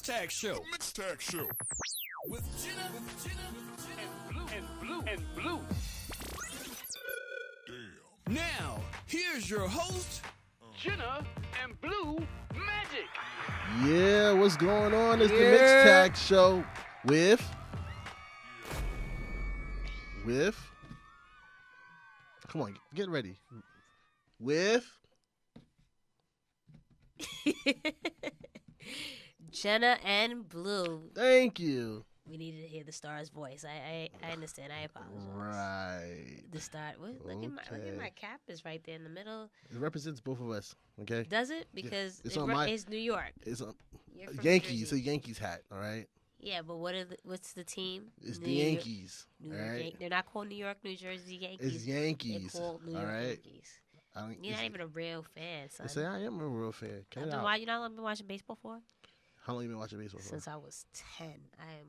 Tag Show. With Jenna and Blue. Damn. Now, here's your host, Jenna and Blue Magic. Yeah, what's going on? It's the Mixed Tag Show with come on, get ready. With Jenna and Blue. Thank you. We needed to hear the star's voice. I understand. I apologize. Right. The star. Look at my cap is right there in the middle. It represents both of us. Okay. Does it? Because it's on my. It's New York. It's on You're from Yankees. Jersey. It's a Yankees hat. All right. Yeah, but what's the team? It's the Yankees. New all York, right. They're not called New York, New Jersey Yankees. It's Yankees. They're called New York all right. Yankees. You're not even a real fan, son. Say I am a real fan. You know how long been watching baseball for? How long you been watching baseball for? Since I was 10. I am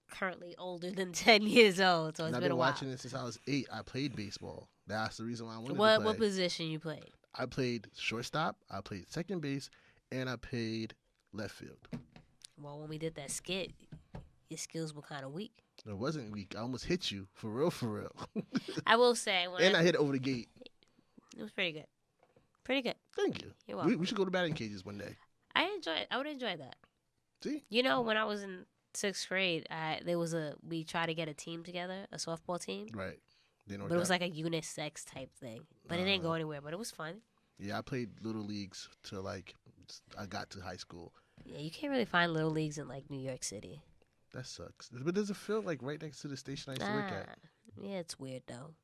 currently older than 10 years old, so it's been a while. I've been watching it since I was 8. I played baseball. That's the reason why I wanted to play. play. What position you played? I played shortstop, I played second base, and I played left field. Well, when we did that skit, your skills were kind of weak. It wasn't weak. I almost hit you, for real. I will say. I hit it over the gate. It was pretty good. Pretty good. Thank you. You're welcome. We should go to batting cages one day. I would enjoy that. See? You know, when I was in 6th grade, we tried to get a team together, a softball team. Right. But it was like a unisex type thing. But it didn't go anywhere, but it was fun. Yeah, I played little leagues till I got to high school. Yeah, you can't really find little leagues in New York City. That sucks. But does it feel like right next to the station I used to work at? Yeah, it's weird though.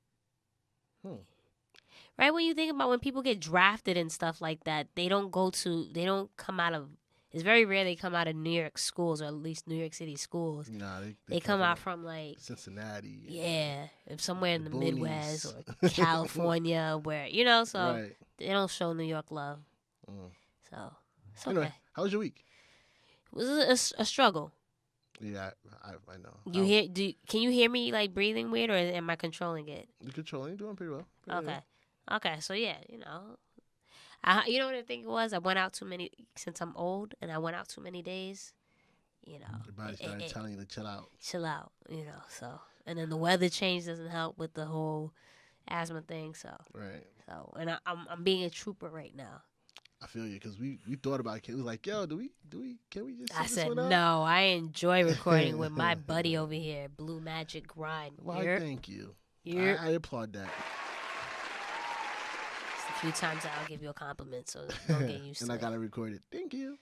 Right when you think about when people get drafted and stuff like that, they don't come out of. It's very rare they come out of New York schools, or at least New York City schools. Nah, they come out from Cincinnati. Yeah, somewhere in the boonies. Midwest or California, where so right. They don't show New York love. So it's okay. Anyway, how was your week? It was a struggle. Yeah, I know. Can you hear me breathing weird, or am I controlling it? You're controlling, doing pretty well. Okay. So yeah, you know what I think it was? I went out too many, since I'm old, and I went out too many days. Your body started telling you to chill out. Chill out, So, and then the weather change doesn't help with the whole asthma thing. So right. So, and I'm being a trooper right now. I feel you, because we thought about it. It was like, yo, can we just? I said no. I enjoy recording with my buddy over here, Blue Magic Grind. Well, thank you. I applaud that. A few times I'll give you a compliment, so don't get used to it. And I gotta record it. Thank you.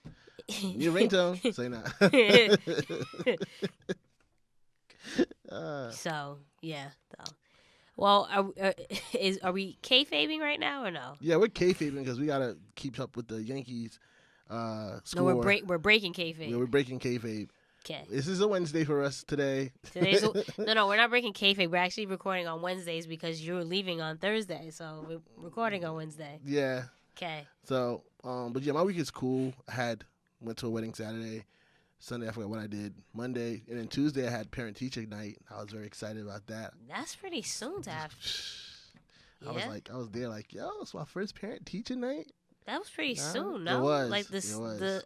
Your ringtone. Say not. So yeah. So. Well, are we kayfabing right now or no? Yeah, we're kayfabing because we gotta keep up with the Yankees score. No, we're breaking kayfabe. Yeah, we're breaking kayfabe. Okay. This is a Wednesday for us today. No, we're not breaking kayfabe. We're actually recording on Wednesdays because you're leaving on Thursday, so we're recording on Wednesday. Yeah. Okay. So, but yeah, my week is cool. Went to a wedding Saturday. Sunday, I forgot what I did. Monday, and then Tuesday, I had parent-teacher night. I was very excited about that. That's pretty soon to have. I was there yo, it's my first parent-teacher night. That was pretty soon, no? It was.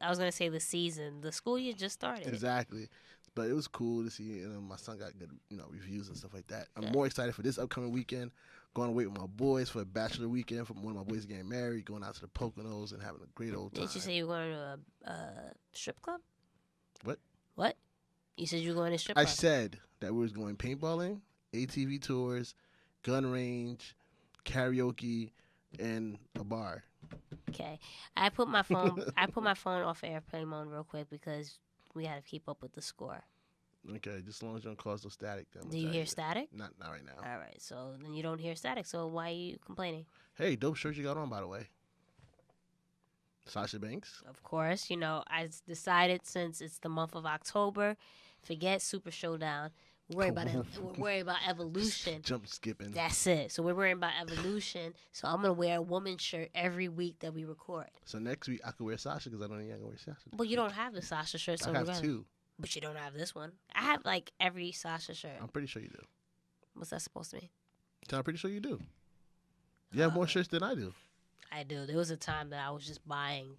I was gonna say the season, the school year just started. Exactly, but it was cool to see. My son got good, reviews and stuff like that. I'm more excited for this upcoming weekend. Going away with my boys for a bachelor weekend. For one of my boys getting married, going out to the Poconos and having a great old time. Didn't you say you were going to a strip club? What? You said you were going to strip club. I said that we was going paintballing, ATV tours, gun range, karaoke, and a bar. Okay. I put my phone off airplane mode real quick because we got to keep up with the score. Okay, just as long as you don't cause no static. Then Do you hear static? Not right now. All right, so then you don't hear static, so why are you complaining? Hey, dope shirt you got on, by the way. Sasha Banks. Of course, I decided since it's the month of October, forget Super ShowDown. We're worried about evolution. Jump skipping. That's it. So we're worrying about evolution. So I'm gonna wear a woman's shirt every week that we record. So next week I could wear Sasha because I don't think I can wear Sasha. Well, you don't have the Sasha shirt. So I have two. But you don't have this one. I have every Sasha shirt. I'm pretty sure you do. What's that supposed to mean? I'm pretty sure you do. You have more shirts than I do. I do. There was a time that I was just buying.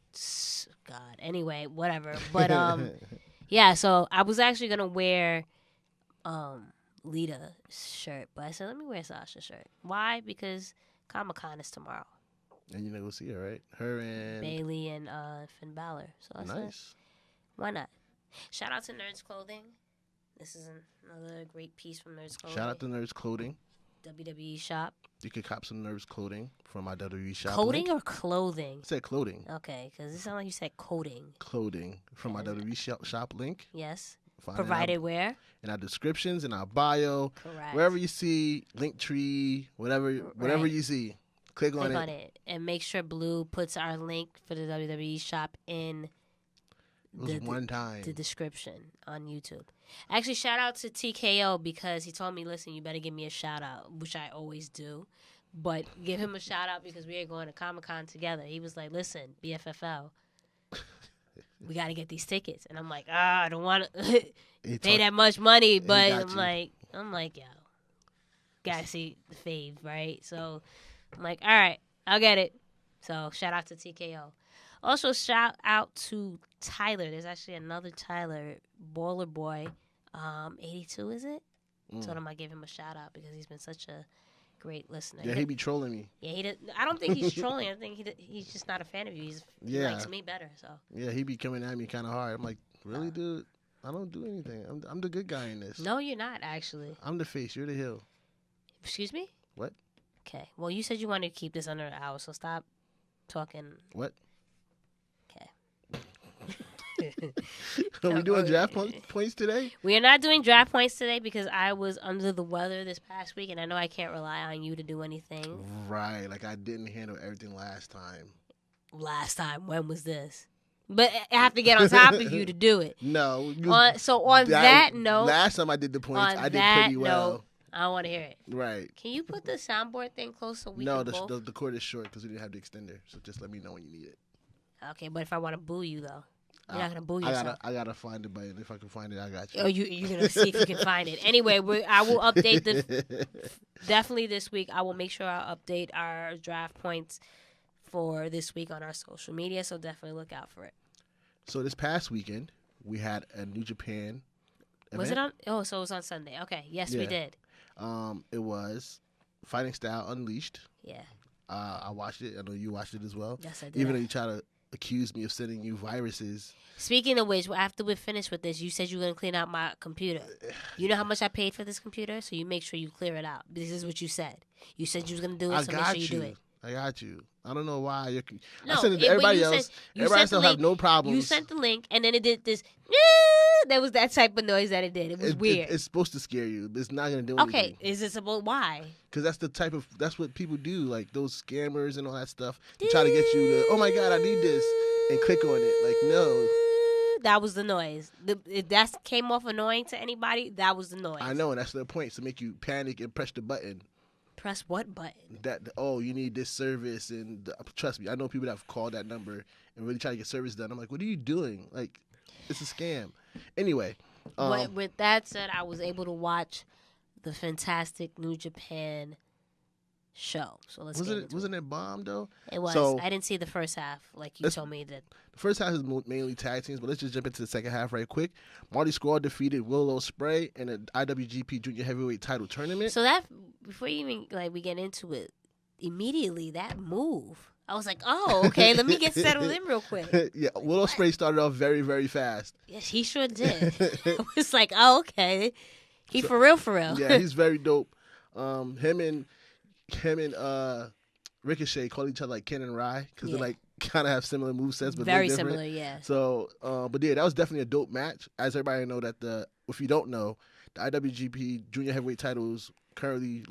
God. Anyway, whatever. But yeah. So I was actually gonna wear Lita's shirt, but I said let me wear Sasha's shirt. Why? Because Comic-Con is tomorrow. And you're gonna go see her, right? Her and Bailey and Finn Balor. So I said, nice. why not? Shout out to Nerds Clothing. This is another great piece from Nerds Clothing. Shout out to Nerds Clothing. WWE shop. You can cop some Nerds Clothing from my WWE shop. Coding link. or clothing? I said clothing. Okay, because it sounded like you said coding. Clothing from my WWE shop link. Yes. Find Provided where? In our descriptions, in our bio, Correct. wherever you see Linktree, whatever you see, click on it. And make sure Blue puts our link for the WWE shop in the description on YouTube. Actually, shout out to TKO because he told me, listen, you better give me a shout out, which I always do. But give him a shout out because we are going to Comic-Con together. He was like, listen, BFFL, we got to get these tickets. And I'm like, I don't want to pay that much money. But I'm like, yo, gotta see the fave, right? So I'm like, all right, I'll get it. So shout out to TKO. Also, shout out to Tyler. There's actually another Tyler, Boiler Boy, 82, is it? So I might give him a shout out because he's been such a great listener. Yeah, he be trolling me. Yeah, I don't think he's trolling. I think he's just not a fan of you. He likes me better. So yeah, he be coming at me kind of hard. I'm like, really, dude? I don't do anything. I'm the good guy in this. No, you're not actually. I'm the face. You're the heel. Excuse me? What? Okay. Well, you said you wanted to keep this under an hour, so stop talking. What? Okay. Are we doing draft points today? We are not doing draft points today because I was under the weather this past week, and I know I can't rely on you to do anything. Right. Like, I didn't handle everything last time. Last time? When was this? But I have to get on top of you to do it. No. On that note. Last time I did the points, I did pretty well. I don't want to hear it. Right. Can you put the soundboard thing close so we can both? No, the cord is short because we didn't have the extender. So just let me know when you need it. Okay, but if I want to boo you, though. You're not going to boo yourself. I gotta find it, but if I can find it, I got you. Oh, you're going to see if you can find it. Anyway, I will update definitely this week. I will make sure I update our draft points for this week on our social media, so definitely look out for it. So this past weekend, we had a New Japan event. Was it on? Oh, so it was on Sunday. Okay. Yes, we did. It was Fighting Style Unleashed. Yeah. I watched it. I know you watched it as well. Yes, I did. Even though you try to accuse me of sending you viruses. Speaking of which, after we're finished with this, you said you were going to clean out my computer. You know how much I paid for this computer? So you make sure you clear it out. This is what you said. You said you was going to do it, so make sure you do it. I got you. I don't know why. No, I sent it to everybody else. Everybody else have no problems. You sent the link, and then it did this. There was that type of noise that it did. It was weird. It's supposed to scare you. It's not going to do anything. Okay, is this about why? Because that's what people do. Like those scammers and all that stuff. They try to get you to, oh my God, I need this. And click on it. Like, no. That was the noise. If that came off annoying to anybody, that was the noise. I know, and that's their point, to make you panic and press the button. Press what button? You need this service, and trust me, I know people that have called that number and really try to get service done. I'm like, what are you doing? Like, it's a scam. Anyway. With that said, I was able to watch the fantastic New Japan show. So wasn't it bomb though? It was. So, I didn't see the first half like you told me that. The first half is mainly tag teams, but let's just jump into the second half right quick. Marty Scurll defeated Willow Spray in the IWGP Junior Heavyweight Title Tournament. So that before you even we get into it, immediately that move, I was like, oh, okay, let me get settled in real quick. Yeah, Willow Spray started off very, very fast. Yes, he sure did. I was like, oh, okay, for real. Yeah, he's very dope. Him and Ricochet call each other like Ken and Rye because they like kind of have similar movesets, but very different. Similar, yeah. So, but yeah, that was definitely a dope match. As everybody know that if you don't know, the IWGP Junior Heavyweight title is currently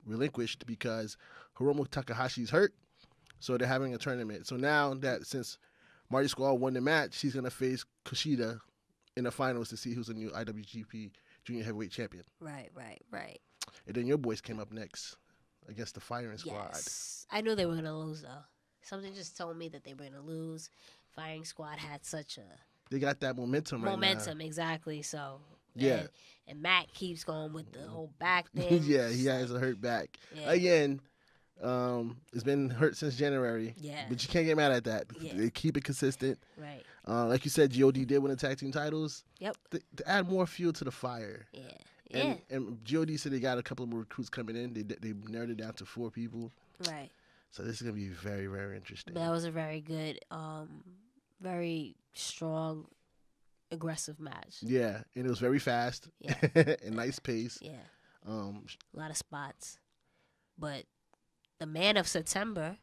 relinquished because Hiromu Takahashi's hurt, so they're having a tournament. So now that since Marty Scurll won the match, he's gonna face Kushida in the finals to see who's the new IWGP Junior Heavyweight champion. Right. And then your boys came up next against the Firing Squad. Yes. I knew they were going to lose, though. Something just told me that they were going to lose. Firing Squad had such a... They got that momentum right now. Momentum, exactly. So, yeah. And Matt keeps going with the whole back thing. Yeah, he has a hurt back. Yeah. Again, It's been hurt since January. Yeah. But you can't get mad at that. Yeah. They keep it consistent. Right. Like you said, God did win the tag team titles. Yep. To add more fuel to the fire. Yeah. And God said they got a couple of more recruits coming in. They narrowed it down to 4 people. Right. So this is going to be very, very interesting. That was a very good, very strong, aggressive match. Yeah, and it was very fast. Yeah. And nice pace. Yeah. A lot of spots. But the man of September,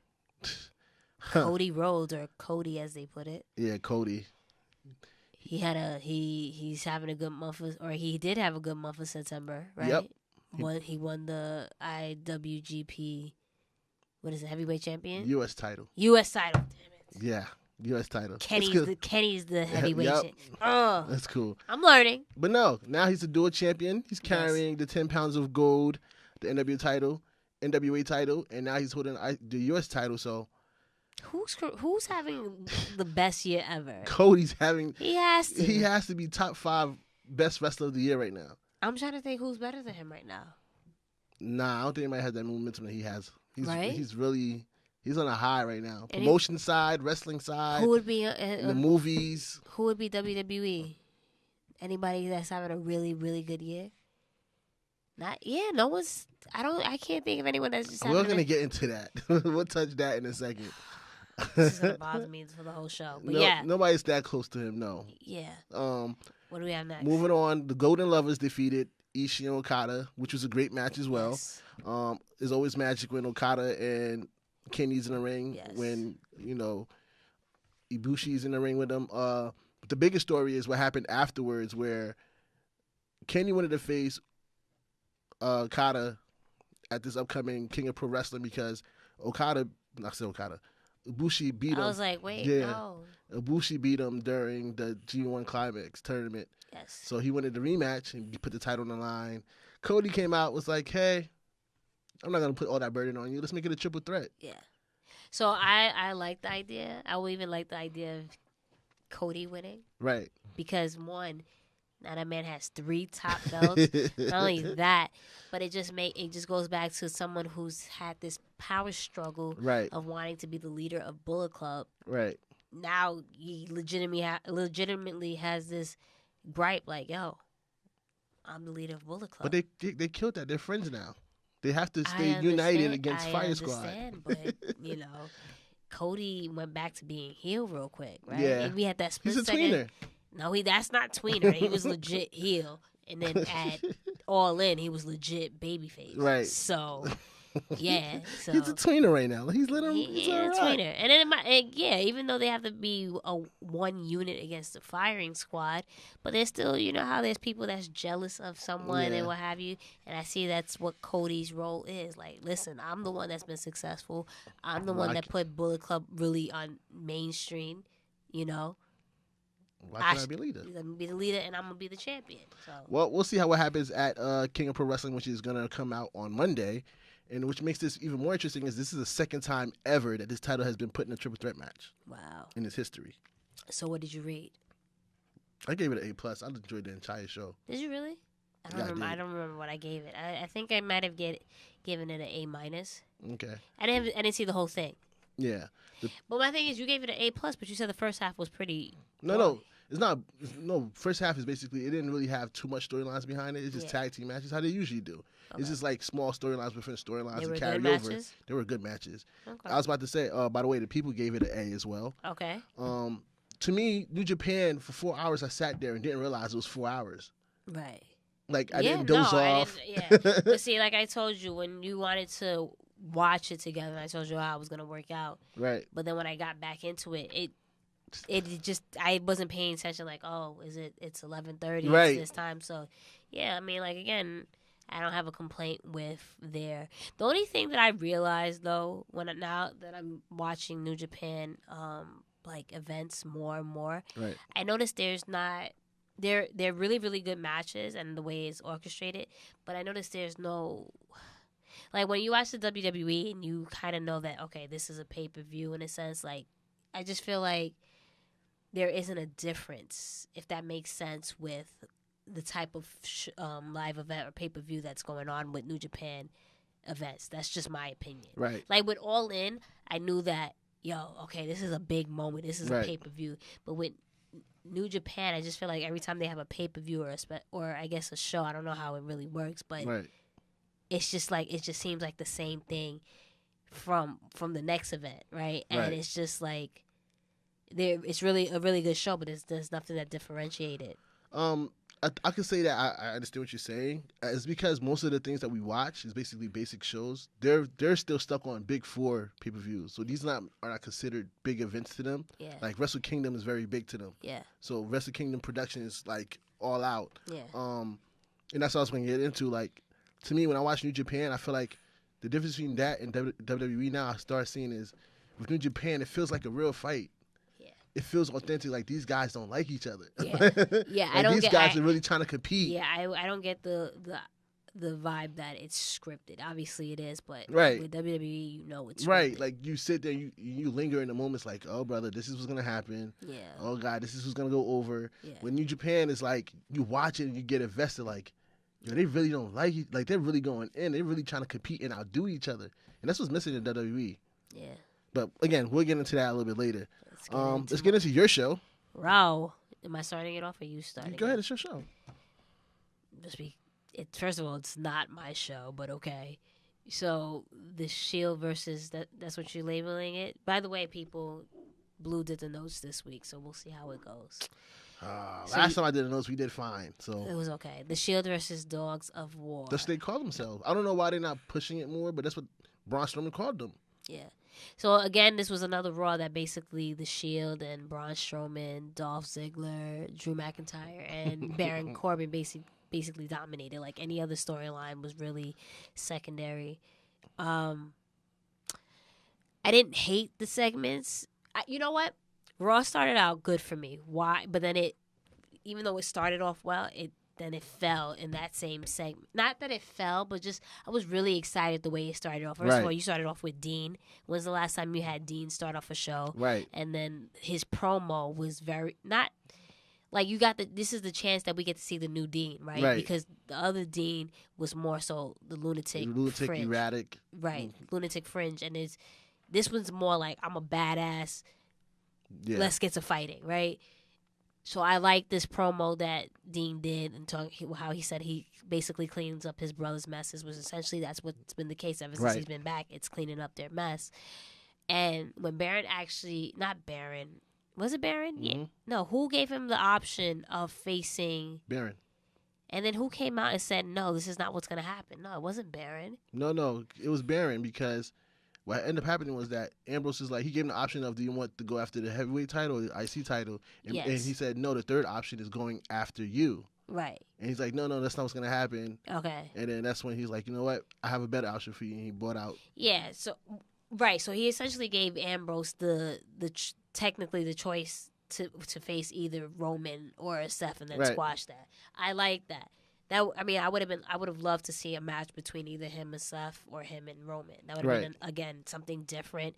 Cody Rhodes, or Cody as they put it. Yeah, Cody. He's having a good month he did have a good month of September, right? Yep. He won the IWGP, what is it, heavyweight champion? U.S. title. U.S. title. Damn it. Yeah, U.S. title. Kenny's the heavyweight Yep. champion. Oh, that's cool. I'm learning. But no, now he's a dual champion. He's carrying the 10 pounds of gold, the NWA title, and now he's holding the U.S. title. So who's having the best year ever? Cody's having. He has to. He has to be top 5 best wrestler of the year right now. I'm trying to think who's better than him right now. Nah, I don't think anybody has that momentum that he has. He's on a high right now. And Promotion side, wrestling side. Who would be in the movies? Who would be WWE? Anybody that's having a really, really good year? No one's. I can't think of anyone that's just. We're gonna get into that. We'll touch that in a second. This is gonna bother me for the whole show. But nobody's that close to him. No. Yeah. What do we have next? Moving on, the Golden Lovers defeated Ishii and Okada, which was a great match as well. Yes. It's always magic when Okada and Kenny's in the ring. Yes. When Ibushi's in the ring with them. But the biggest story is what happened afterwards, where Kenny wanted to face Okada at this upcoming King of Pro Wrestling because Ibushi beat him. I was like, wait, yeah. no. Ibushi beat him during the G1 Climax tournament. Yes. So he wanted the rematch and put the title on the line. Cody came out, was like, hey, I'm not going to put all that burden on you. Let's make it a triple threat. Yeah. So I like the idea. I will even like the idea of Cody winning. Right. Because one, now that man has 3 top belts. Not only that, but it just goes back to someone who's had this power struggle of wanting to be the leader of Bullet Club. Right. Now he legitimately has this gripe like, yo, I'm the leader of Bullet Club. But they killed that. They're friends now. They have to stay united against Fire Squad. But, Cody went back to being heel real quick, right? Yeah. And we had that split He's a second. tweener. No, that's not tweener. He was legit heel. And then at All In, he was legit babyface. Right. So, yeah. So he's a tweener right now. He's letting him. He's a tweener. And then, even though they have to be one unit against the firing squad, but there's still, how there's people that's jealous of someone and what have you. And I see that's what Cody's role is. Like, listen, I'm the one that's been successful. I'm the one that put Bullet Club really on mainstream, Why can't I be leader? Let me be the leader, and I'm going to be the champion. So. Well, we'll see what happens at King of Pro Wrestling, which is going to come out on Monday. And which makes this even more interesting is this is the second time ever that this title has been put in a triple threat match. Wow. In its history. So what did you rate? I gave it an A+. I enjoyed the entire show. Did you really? I don't remember what I gave it. I think I might have given it an A-. Okay. I didn't see the whole thing. Yeah. But my thing is, you gave it an A+, but you said the first half was pretty. No. It's not. No, first half is basically, it didn't really have too much storylines behind it. It's just tag team matches, how they usually do. Okay. It's just like small storylines within storylines and carry over. Matches? They were good matches. Okay. I was about to say, by the way, the people gave it an A as well. Okay. To me, New Japan, for 4 hours, I sat there and didn't realize it was 4 hours. Right. Like, I didn't doze off. But see, like I told you, when you wanted to watch it together, I told you how I was going to work out. Right. But then when I got back into it, it just, I wasn't paying attention, like, it's 11:30 right. this time. So, yeah, I mean, like, again, I don't have a complaint with the only thing that I realized, though, now that I'm watching New Japan, like, events more and more, right. I noticed they're really, really good matches and the way it's orchestrated, but I noticed there's no, like, when you watch the WWE and you kind of know that, okay, this is a pay-per-view in a sense, like, I just feel like there isn't a difference, if that makes sense, with the type of live event or pay-per-view that's going on with New Japan events. That's just my opinion. Right. Like with All In, I knew that, okay, this is a big moment. This is a pay-per-view. But with New Japan, I just feel like every time they have a pay-per-view or I guess a show, I don't know how it really works, but it's just like, it just seems like the same thing from the next event, right? And it's just like, it's really a really good show, but there's nothing that differentiated. I could say that I understand what you're saying. It's because most of the things that we watch is basically basic shows. They're still stuck on Big Four pay-per-views, so these are not considered big events to them. Yeah. Like Wrestle Kingdom is very big to them. Yeah. So Wrestle Kingdom production is like all out. Yeah. And that's what I was going to get into. Like, to me, when I watch New Japan, I feel like the difference between that and WWE now I start seeing is with New Japan, it feels like a real fight. It feels authentic. Like these guys don't like each other. Yeah, I don't. These guys are really trying to compete. Yeah, I don't get the vibe that it's scripted. Obviously, it is, but with WWE, you know it's scripted. Right. Like you sit there, you linger in the moments. Like, oh brother, this is what's gonna happen. Yeah. Oh God, this is what's gonna go over. Yeah. When New Japan is like, you watch it and you get invested. Like, they really don't like you. Like they're really going in. They're really trying to compete and outdo each other. And that's what's missing in WWE. Yeah. But again, we'll get into that a little bit later. Let's get into your show. Raw. Am I starting it off or you starting? Go ahead, it's your show. First of all, it's not my show, but okay. So the Shield versus that's what you're labeling it. By the way, people, Blue did the notes this week, so we'll see how it goes. Last time I did the notes, we did fine. So it was okay. The Shield versus Dogs of War. That's what they call themselves. I don't know why they're not pushing it more, but that's what Braun Strowman called them. Yeah. So again, this was another Raw that basically the Shield and Braun Strowman, Dolph Ziggler, Drew McIntyre, and Baron Corbin basically dominated. Like any other storyline was really secondary. I didn't hate the segments. You know what? Raw started out good for me. Why? But then even though it started off well, then it fell in that same segment. Not that it fell, but just I was really excited the way it started off. First of all, you started off with Dean. When's the last time you had Dean start off a show? Right. And then his promo was very not like this is the chance that we get to see the new Dean, right? Because the other Dean was more so the lunatic fringe. Erratic. Right. Lunatic fringe. And this one's more like I'm a badass. Yeah. Let's get to fighting, right? So I like this promo that Dean did and how he said he basically cleans up his brother's messes, which essentially that's what's been the case ever since he's been back. It's cleaning up their mess. And when Baron not Baron, was it Baron? Mm-hmm. Yeah. No, who gave him the option of facing Baron? And then who came out and said, no, this is not what's going to happen? No, it wasn't Baron. No, it was Baron because what ended up happening was that Ambrose is like, he gave him the option of, do you want to go after the heavyweight title or the IC title? And he said, no, the third option is going after you. Right. And he's like, no, that's not what's going to happen. Okay. And then that's when he's like, you know what? I have a better option for you. And he bought out. Yeah. So he essentially gave Ambrose technically the choice to face either Roman or Seth and then squash that. I like that. I would have loved to see a match between either him and Seth or him and Roman. That would have been again something different,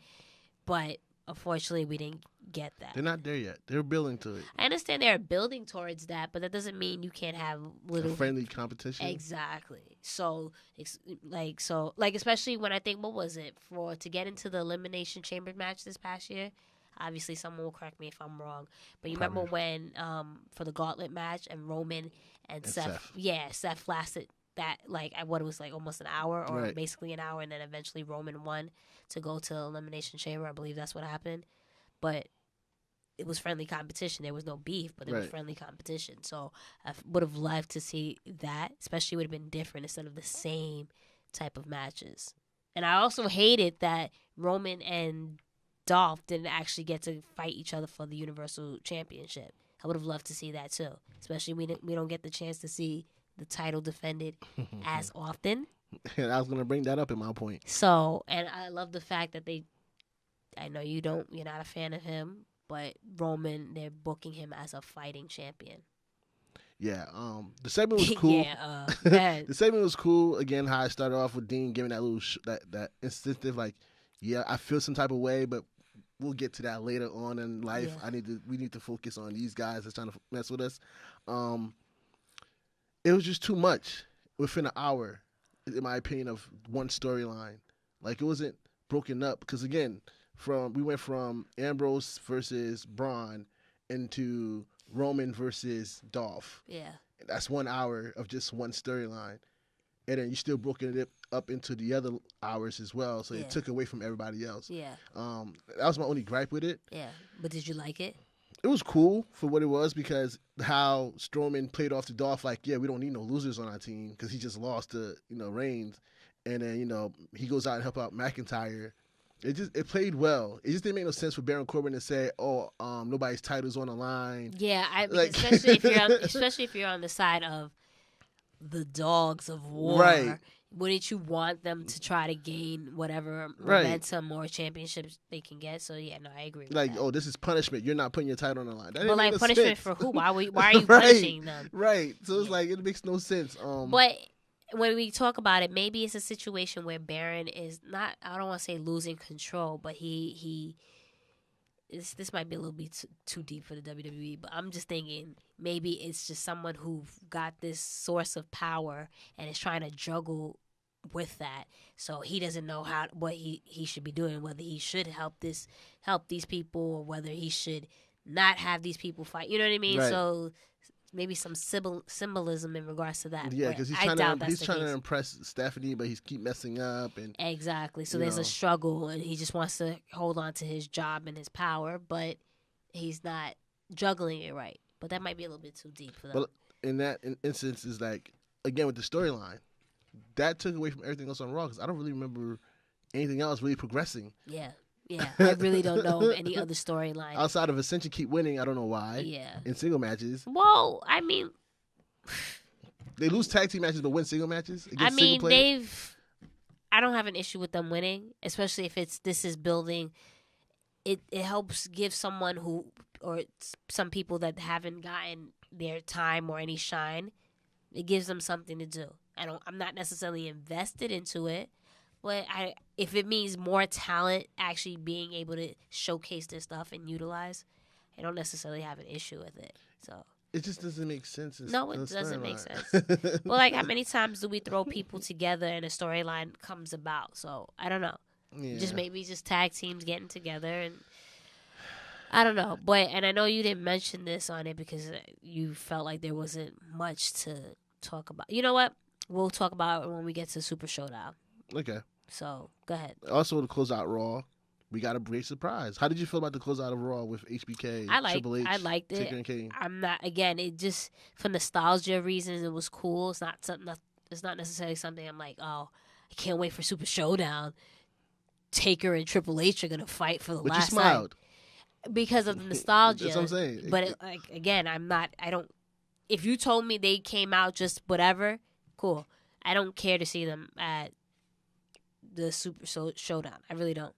but unfortunately we didn't get that. They're not there yet. They're building to it. I understand they're building towards that, but that doesn't mean you can't have little friendly competition. Exactly. So especially when I think, what was it to get into the Elimination Chamber match this past year? Obviously, someone will correct me if I'm wrong. But you remember when, for the Gauntlet match, and Roman and Seth. Yeah, Seth lasted that, what it was, almost an hour, or basically an hour, and then eventually Roman won to go to Elimination Chamber. I believe that's what happened. But it was friendly competition. There was no beef, but it was friendly competition. So I would have loved to see that, especially would have been different instead of the same type of matches. And I also hated that Roman and Dolph didn't actually get to fight each other for the Universal Championship. I would have loved to see that too. Especially we don't get the chance to see the title defended as often. And I was going to bring that up in my point. So, and I love the fact that I know you're not a fan of him, but Roman, they're booking him as a fighting champion. Yeah, the segment was cool. The segment was cool. Again, how I started off with Dean giving that little that instinctive I feel some type of way, but we'll get to that later on in life. Yeah. We need to focus on these guys that's trying to mess with us. It was just too much within an hour in my opinion, of one storyline. Like, it wasn't broken up because again, we went from Ambrose versus Braun into Roman versus Dolph. Yeah. That's 1 hour of just one storyline. And then you still broken it up into the other hours as well, so it took away from everybody else. Yeah. That was my only gripe with it. Yeah. But did you like it? It was cool for what it was because how Strowman played off to Dolph, like, yeah, we don't need no losers on our team because he just lost to, Reigns. And then, he goes out and help out McIntyre. It played well. It just didn't make no sense for Baron Corbin to say, nobody's title's on the line. Yeah, Like, especially if you're on the side of the dogs of war. Right. Wouldn't you want them to try to gain whatever momentum or championships they can get? So yeah, no, I agree with that. This is punishment. You're not putting your title on the line. But like punishment for who? Why are you punishing them? Right. So it's like it makes no sense. But when we talk about it, maybe it's a situation where Baron is not. I don't want to say losing control, but this might be a little bit too deep for the WWE, but I'm just thinking maybe it's just someone who got this source of power and is trying to juggle with that. So he doesn't know what he should be doing, whether he should help these people or whether he should not have these people fight. You know what I mean? Right. So maybe some symbolism in regards to that. Yeah, because he's trying to impress Stephanie, but he's keep messing up. Exactly. So there's a struggle, and he just wants to hold on to his job and his power, but he's not juggling it right. But that might be a little bit too deep for them. Well, in that instance, is like, again, with the storyline, that took away from everything else on Raw, because I don't really remember anything else really progressing. Yeah. Yeah, I really don't know of any other storyline. Outside of Ascension keep winning, I don't know why. Yeah. In single matches. Well, I mean... They lose tag team matches but win single matches? I mean, I don't have an issue with them winning, especially if this is building... It helps give someone or some people that haven't gotten their time or any shine, it gives them something to do. I'm not necessarily invested into it, but if it means more talent actually being able to showcase their stuff and utilize, I don't necessarily have an issue with it. So it just doesn't make sense. No, it doesn't make sense. Well, like, how many times do we throw people together and a storyline comes about? So I don't know. Yeah. Maybe tag teams getting together, and I don't know. And I know you didn't mention this on it because you felt like there wasn't much to talk about. You know what? We'll talk about it when we get to Super ShowDown. Okay. So, go ahead. Also, to close out Raw, we got a great surprise. How did you feel about the closeout of Raw with HBK, Triple H, I liked it. Taker and Kane? I'm not, again, it just, for nostalgia reasons, it was cool. It's not necessarily something I'm like, oh, I can't wait for Super ShowDown. Taker and Triple H are going to fight for the last time. But you smiled. Because of the nostalgia. That's what I'm saying. But, again, if you told me they came out just whatever, cool. I don't care to see them at the Super ShowDown. I really don't.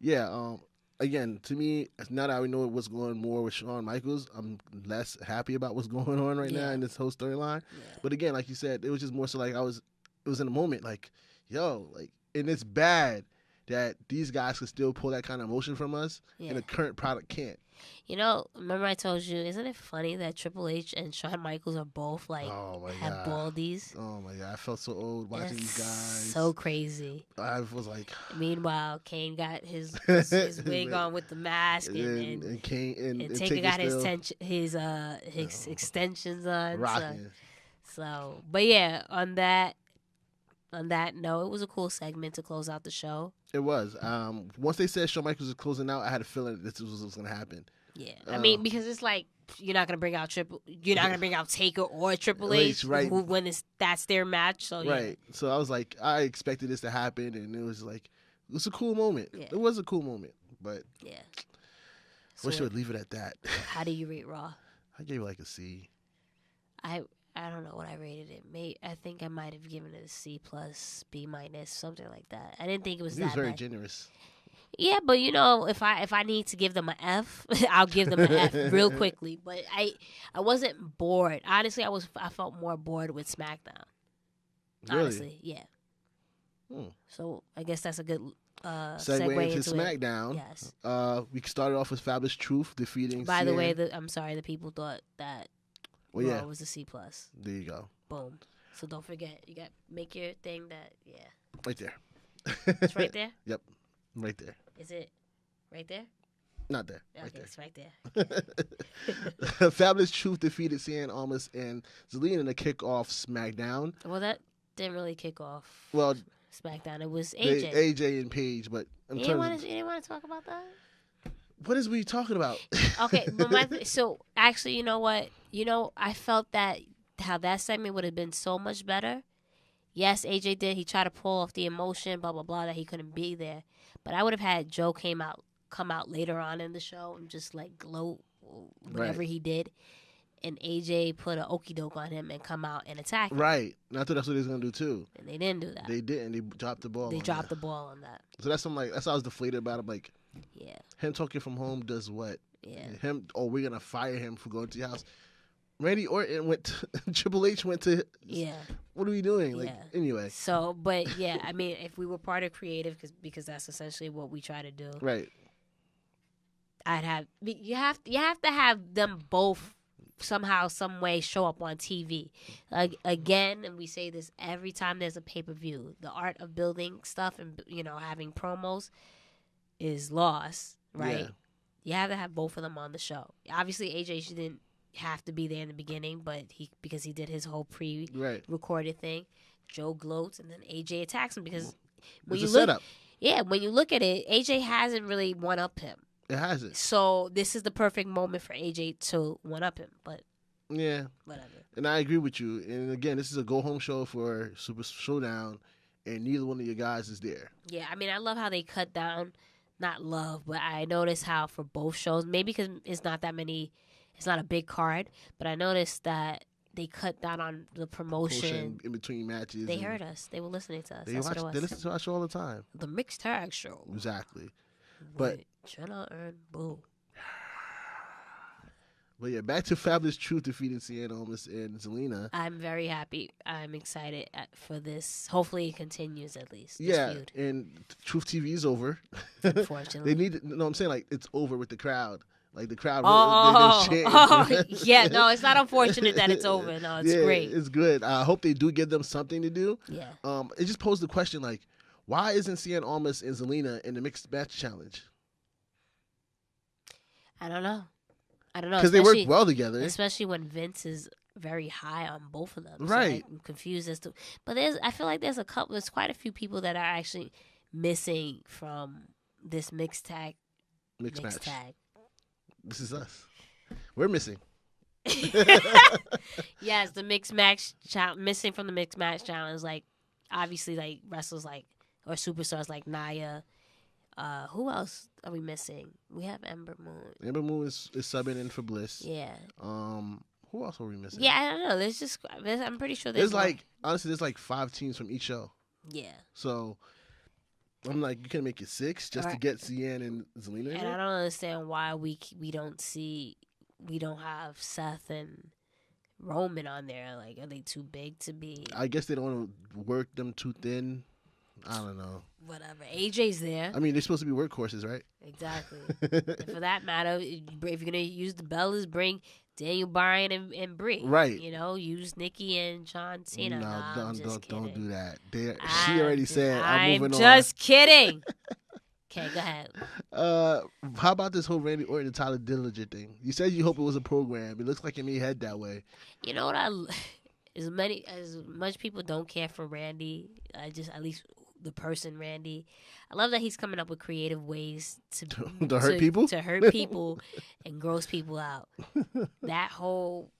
Yeah. Again, to me, now that we know what's going more with Shawn Michaels, I'm less happy about what's going on right now in this whole storyline. Yeah. But again, like you said, it was just more so like it was in a moment like, yo, like, and it's bad that these guys can still pull that kind of emotion from us and the current product can't. You know, remember I told you, isn't it funny that Triple H and Shawn Michaels are both have baldies? Oh my God, I felt so old watching these guys. So crazy. I was like. Meanwhile, Kane got his wig on with the mask, and Taker got his extensions on. Rocking. So, but yeah, on that note, it was a cool segment to close out the show. It was. Once they said Shawn Michaels was closing out, I had a feeling this was going to happen. Yeah, I mean, because it's like you're not going to bring out Taker or Triple H, right? That's their match, so right. Yeah. So I was like, I expected this to happen, and it was a cool moment. Yeah. It was a cool moment, but yeah, wish I would leave it at that. How do you rate Raw? I gave it like a C. I don't know what I rated it. I think I might have given it a C plus, B minus, something like that. I didn't think it was that bad. It was very generous. Yeah, but if I need to give them an F, I'll give them an F real quickly. But I wasn't bored. Honestly, I felt more bored with SmackDown. Really? Honestly, yeah. So I guess that's a good segue into SmackDown. Yes. We started off with Fabulous Truth defeating. By the way, I'm sorry, the people thought that Raw was a C plus. There you go. Boom. So don't forget, you got make your thing that Right there. It's right there. Yep, right there. Is it right there? Not there. Okay, Right there. it's right there. Fabulous Truth defeated Cena Almas and Zelina in the kickoff Smackdown. Well, that didn't really kick off. Well, Smackdown. It was AJ. AJ and Paige, but You didn't want to talk about that. What is we talking about? Okay, but so actually, you know what? I felt that how that segment would have been so much better. Yes, AJ did. He tried to pull off the emotion, blah blah blah, that he couldn't be there. But I would have had Joe come out later on in the show and just like gloat whatever he did, and AJ put an okie doke on him and come out and attack him. Right. And I thought that's what they was gonna do too. And they didn't do that. They didn't. They dropped the ball. They dropped the ball on that. So that's something like that's how I was deflated about it. Like, yeah, him talking from home does what? Yeah. We're gonna fire him for going to your house. Randy Orton went to, Triple H went to. Yeah. What are we doing? Like, anyway. So, but yeah, I mean, if we were part of creative, because that's essentially what we try to do. Right. You have to have them both somehow, some way show up on TV. Again, and we say this every time there's a pay-per-view. The art of building stuff and having promos is lost, right? Yeah. You have to have both of them on the show. Obviously, AJ didn't have to be there in the beginning, but because he did his whole pre-recorded thing. Joe gloats, and then AJ attacks him because when you look, setup. Yeah, when you look at it, AJ hasn't really one-upped him. It hasn't. So this is the perfect moment for AJ to one-up him, but yeah, whatever. And I agree with you. And again, this is a go-home show for Super ShowDown, and neither one of you guys is there. Yeah, I mean, I love how they cut down. Not love, but I noticed how for both shows, maybe because it's not that many, it's not a big card, but I noticed that they cut down on the promotion in between matches. They heard us. They were listening to us. They listen to our show all the time. The Mixed Tag Show. Exactly. But Jenna and Blue. But yeah, back to Fabulous Truth defeating Cena Almas and Zelina. I'm very happy. I'm excited for this. Hopefully it continues at least. Yeah, feud. and Truth TV is over. Unfortunately. I'm saying like it's over with the crowd. Like the crowd. Yeah, no, it's not unfortunate that it's over. No, it's great. It's good. I hope they do give them something to do. Yeah. It just posed the question like, why isn't Cena Almas and Zelina in the mixed match challenge? I don't know. Because they work well together. Especially when Vince is very high on both of them. Right. So I'm confused as to. But I feel like there's quite a few people that are actually missing from this mixed tag. Mixed match. Tag. This is us. We're missing. Yes, the mixed match missing from the mixed match challenge. Like, obviously, like wrestlers like or superstars like Nia. Who else are we missing? We have Ember Moon. Ember Moon is subbing in for Bliss. Yeah. Who else are we missing? Yeah, I don't know. I'm pretty sure there's honestly, there's like 5 teams from each show. Yeah. So I'm like, you can make it 6 just to get Cien and Zelina. And I don't understand why we don't have Seth and Roman on there. Like, are they too big to be? I guess they don't want to work them too thin. I don't know. Whatever. AJ's there. I mean, they're supposed to be workhorses, right? Exactly. And for that matter, if you're going to use the Bellas, bring Daniel Bryan and Brie. Right. Use Nikki and John Cena. No, don't do that. She already said, I'm moving on. I'm just kidding. Okay, go ahead. How about this whole Randy Orton and Tyler Dillinger thing? You said you hope it was a program. It looks like it may head that way. You know what? As much people don't care for Randy, at least the person Randy. I love that he's coming up with creative ways to hurt people, and gross people out. That whole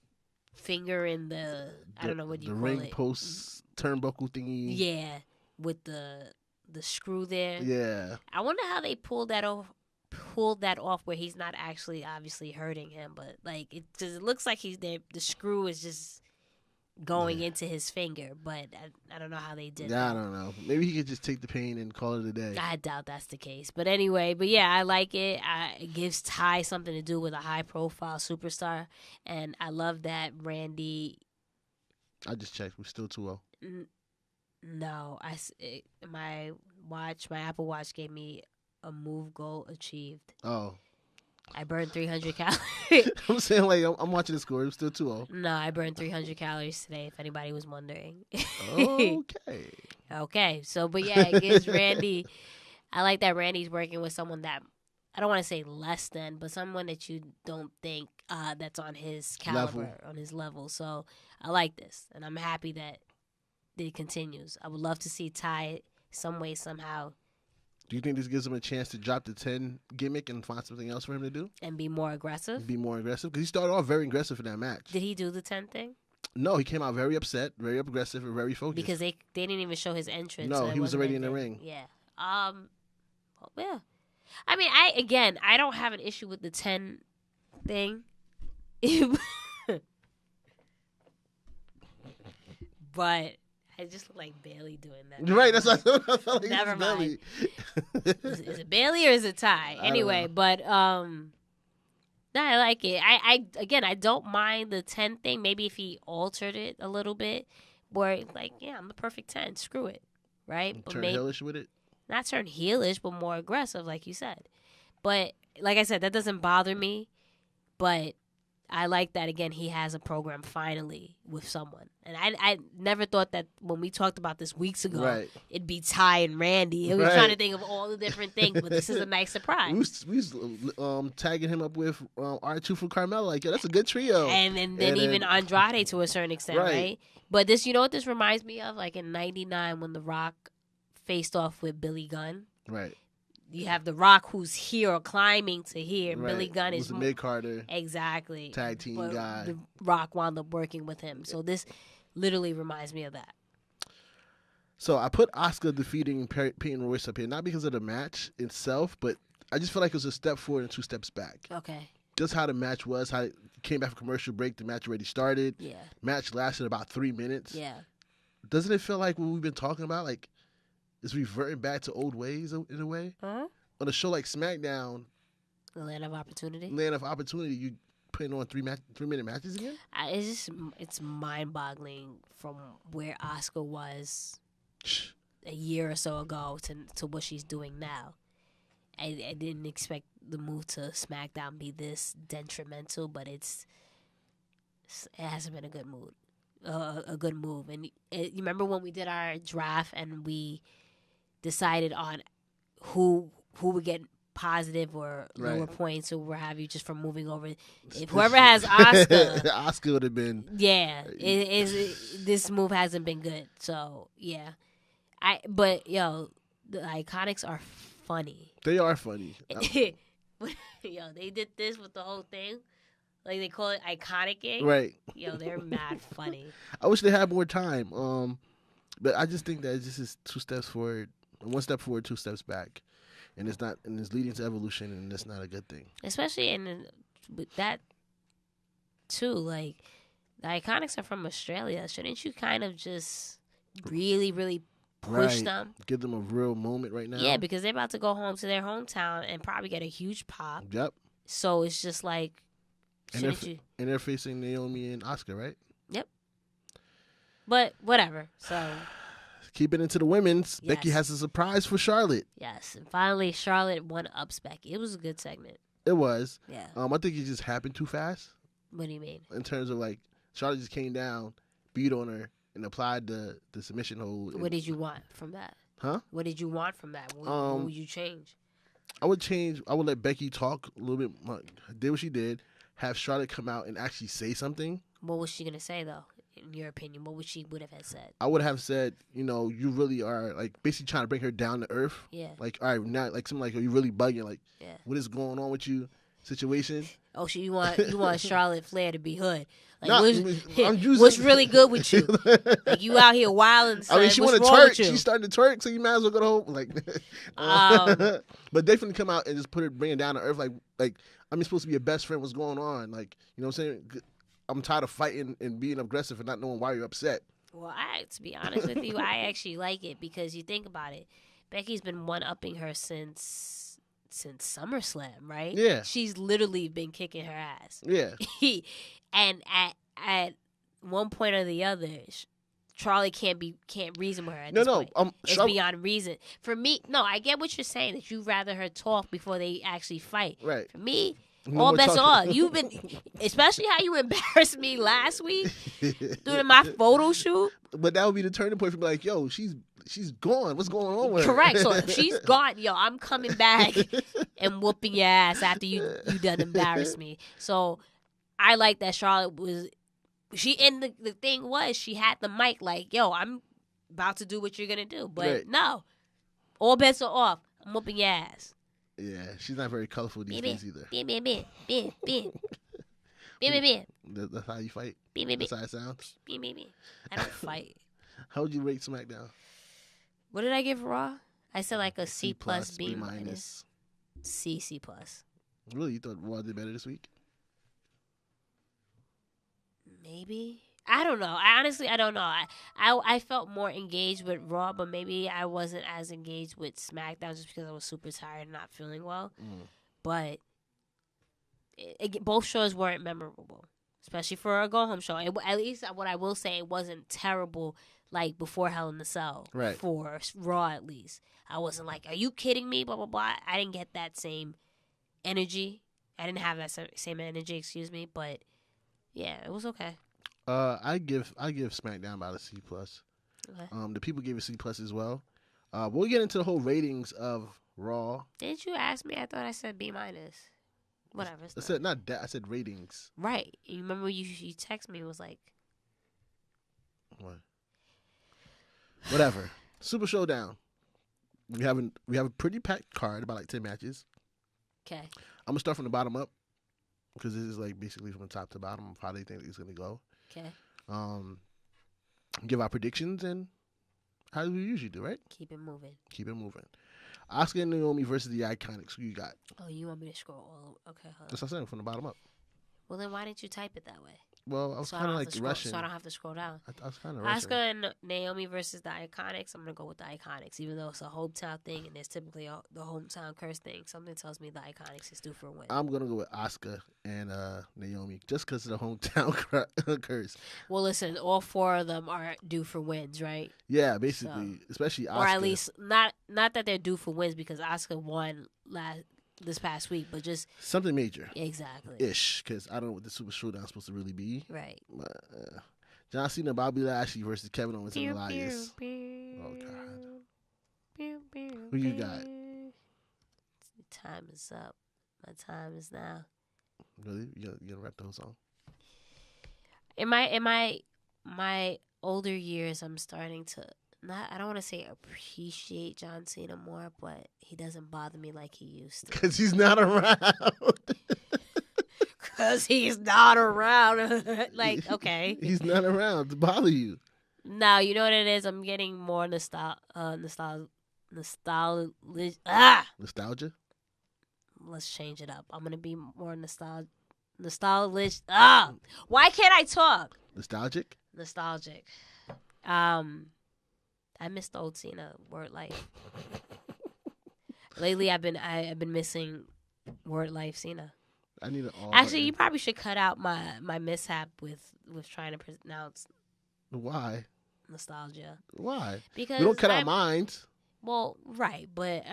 finger in the I don't know what you call it, the ring post turnbuckle thingy. Yeah, with the screw there. Yeah, I wonder how they pulled that off where he's not actually obviously hurting him, but like it looks like he's there. The screw is just going into his finger, but I don't know how they did that. I don't know. Maybe he could just take the pain and call it a day. I doubt that's the case. But anyway, I like it. It gives Ty something to do with a high-profile superstar, and I love that Randy... I just checked. We're still 2-0. No. My Apple Watch gave me a move goal achieved. Oh. I burned 300 calories. I'm saying, like, I'm watching the score. It's still 2-0. No, I burned 300 calories today, if anybody was wondering. Okay. Okay. So, but yeah, it gives Randy. I like that Randy's working with someone that, I don't want to say less than, but someone that you don't think that's on his caliber, on his level. So I like this, and I'm happy that it continues. I would love to see Ty some way, somehow. Do you think this gives him a chance to drop the 10 gimmick and find something else for him to do? And be more aggressive? Because he started off very aggressive in that match. Did he do the 10 thing? No, he came out very upset, very aggressive, and very focused. Because they didn't even show his entrance. No, so he was already in the ring. Yeah. Yeah. I mean, I don't have an issue with the 10 thing. But I just look like Bailey doing that. Right, that's what I felt like. Never mind. Is it Bailey or is it Ty? Anyway, but no, I like it. I don't mind the 10 thing. Maybe if he altered it a little bit, where like, yeah, I'm the perfect 10. Screw it, right? Turn heelish with it. Not turn heelish, but more aggressive, like you said. But like I said, that doesn't bother me. But I like that, again, he has a program finally with someone. And I never thought that when we talked about this weeks ago, it'd be Ty and Randy. I was trying to think of all the different things, but this is a nice surprise. We was tagging him up with R2 from Carmella. Like, yeah, that's a good trio. And then even Andrade to a certain extent, right? But this, you know what this reminds me of? Like in 99 when The Rock faced off with Billy Gunn. Right. You have The Rock who's here or climbing to here. Right. Billy Gunn is mid-carder. Exactly. Tag team guy. The Rock wound up working with him. So this literally reminds me of that. So I put Asuka defeating Peyton Royce up here, not because of the match itself, but I just feel like it was a step forward and 2 steps back. Okay. Just how the match was, how it came back from commercial break, the match already started. Yeah. Match lasted about 3 minutes. Yeah. Doesn't it feel like what we've been talking about, like, is reverting back to old ways in a way? Uh-huh. On a show like Smackdown, the Land of Opportunity. You putting on 3-minute matches again? It's mind-boggling from where Asuka was a year or so ago to what she's doing now. I didn't expect the move to SmackDown be this detrimental, but it hasn't been a good move. A good move. And you remember when we did our draft and we decided on who would get positive or lower points or what have you just from moving over. If whoever has Asuka, Asuka would have been. Yeah, this move hasn't been good. So yeah, but the Iconics are funny. They are funny. Yo, they did this with the whole thing. Like they call it Iconic. Right. Yo, they're mad funny. I wish they had more time. But I just think that this is 2 steps forward, 1 step forward, 2 steps back, and it's leading to evolution, and that's not a good thing. Especially with that too. Like the Iconics are from Australia. Shouldn't you kind of just really, really push them? Give them a real moment right now. Yeah, because they're about to go home to their hometown and probably get a huge pop. Yep. So it's just like. And they're facing Naomi and Asuka, right? Yep. But whatever. So keep it into the women's. Yes. Becky has a surprise for Charlotte. Yes, and finally Charlotte one-ups Becky. It was a good segment. It was. Yeah. I think it just happened too fast. What do you mean? In terms of like Charlotte just came down, beat on her, and applied the submission hold. What did you want from that? Huh? What did you want from that? What would you change? I would let Becky talk a little bit. Did what she did. Have Charlotte come out and actually say something. What was she gonna say though? In your opinion, what would she have said? I would have said, you really are like basically trying to bring her down to earth. Yeah. Like, all right, now like something like, are you really bugging? Like, what is going on with you? Situation. Oh, so you want Charlotte Flair to be hood? Like, no, what's really good with you? Like you out here wilding. Son. I mean, she want to twerk. She started to twerk, so you might as well go to home. Like, but definitely come out and just bring her down to earth. Like. I'm supposed to be your best friend. What's going on? Like, you know what I'm saying? I'm tired of fighting and being aggressive and not knowing why you're upset. Well, to be honest with you, I actually like it because you think about it. Becky's been one-upping her since SummerSlam, right? Yeah. She's literally been kicking her ass. Yeah. And at one point or the other, Charlie can't reason with her at this point. It's beyond reason. For me, no, I get what you're saying, that you'd rather her talk before they actually fight. Right. For me, No All more bets talking. off. You've been, especially how you embarrassed me last week during my photo shoot. But that would be the turning point for me. Like, yo, she's gone. What's going on with her? Correct. So if she's gone, yo, I'm coming back and whooping your ass after you done embarrassed me. So I like that Charlotte was. And the thing was, she had the mic like, yo, I'm about to do what you're gonna do, but Right. no, all bets are off. I'm whooping your ass. Yeah, she's not very colorful these days either. That's how you fight. That's how it sounds. I don't fight. How would you rate SmackDown? What did I give Raw? I said like a C+, B-. minus. C+. Really, you thought Raw did better this week? Maybe. I don't know. I don't know. I felt more engaged with Raw, but maybe I wasn't as engaged with SmackDown just because I was super tired and not feeling well. But both shows weren't memorable, especially for a go-home show. At least what I will say, it wasn't terrible like before Hell in the Cell. Right. For Raw, at least. I wasn't like, are you kidding me? Blah, blah, blah. I didn't get that same energy. I didn't have that same energy, excuse me. But, yeah, it was okay. I give SmackDown about a C+. Okay. The people gave it C+ as well. We'll get into the whole ratings of Raw. Didn't you ask me? I thought I said B-. Whatever. I said not that. I said ratings. Right. You remember you text me, it was like... What? Whatever. Super ShowDown. We have a pretty packed card, about like 10 matches. Okay. I'm gonna start from the bottom up because this is like basically from the top to bottom of how they think it's gonna go. Okay. Give our predictions and how we usually do, right? Keep it moving. Asuka and Naomi versus the Iconics. Who you got? Oh, you want me to scroll all? Okay, hold on. That's what I'm saying, from the bottom up. Well, then why didn't you type it that way? Well, I was kind of like rushing. So I don't have to scroll down. I was kind of rushing. Asuka and Naomi versus the Iconics. I'm going to go with the Iconics, even though it's a hometown thing and there's typically the hometown curse thing. Something tells me the Iconics is due for a win. I'm going to go with Asuka and Naomi just because of the hometown curse. Well, listen, all four of them are due for wins, right? Yeah, basically, especially Asuka. Or at least not that they're due for wins because Asuka won this past week, but just something major. Exactly. Ish, because I don't know what the Super ShowDown is supposed to really be. Right. But, John Cena, Bobby Lashley versus Kevin Owens and Elias. Oh, God. Who you got? Time is up. My time is now. Really? You gonna rap the whole song? In my older years, I'm starting to I don't want to say appreciate John Cena more, but he doesn't bother me like he used to. Because he's not around. Because he's not around. Like, okay. He's not around to bother you. No, you know what it is? I'm getting more nostalgia. Nostalgia? Let's change it up. I'm going to be more nostalgic. Why can't I talk? Nostalgic? Nostalgic. I missed the old Cena word life. Lately, I've been missing word life Cena. I need an all. Actually, you probably should cut out my mishap with trying to pronounce. Why? Nostalgia. Why? Because we don't cut out minds. Well, right, but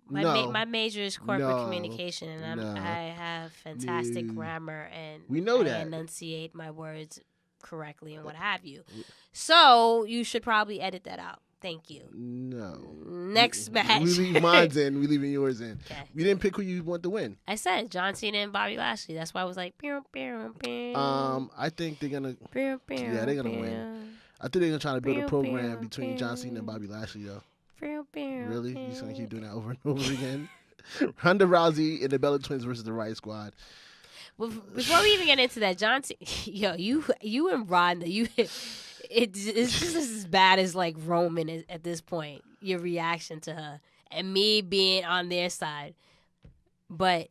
my major is corporate communication, and I have fantastic grammar, and we know that I enunciate my words correctly and what have you. So you should probably edit that out. Thank you. No. Next match. We leave mine's in. We leaving yours in. Okay. We didn't pick who you want to win. I said John Cena and Bobby Lashley. That's why I was like, I think they're gonna. Yeah, they're gonna win. I think they're gonna try to build a program between John Cena and Bobby Lashley, though. Really? You're just gonna keep doing that over and over again? Ronda Rousey and the Bella Twins versus the Riott Squad. Well, before we even get into that, John Cena, yo, you and Ronda, it's just as bad as like Roman at this point. Your reaction to her and me being on their side, but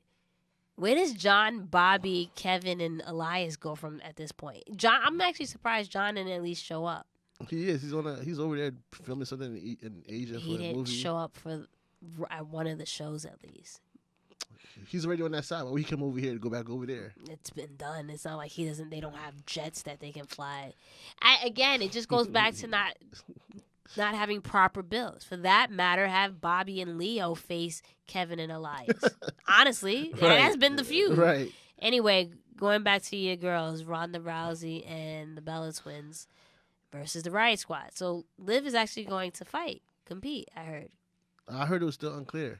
where does John, Bobby, Kevin, and Elias go from at this point? John, I'm actually surprised John didn't at least show up. He is. He's over there filming something in Asia for a movie. He didn't show up for one of the shows at least. He's already on that side. Well, he come over here to go back over there. It's been done. It's not like they don't have jets that they can fly. Again, it just goes back to not having proper builds. For that matter, have Bobby and Leo face Kevin and Elias. Honestly, that has been the feud. Right. Anyway, going back to your girls, Ronda Rousey and the Bella Twins versus the Riott Squad. So Liv is actually going to compete, I heard. I heard it was still unclear.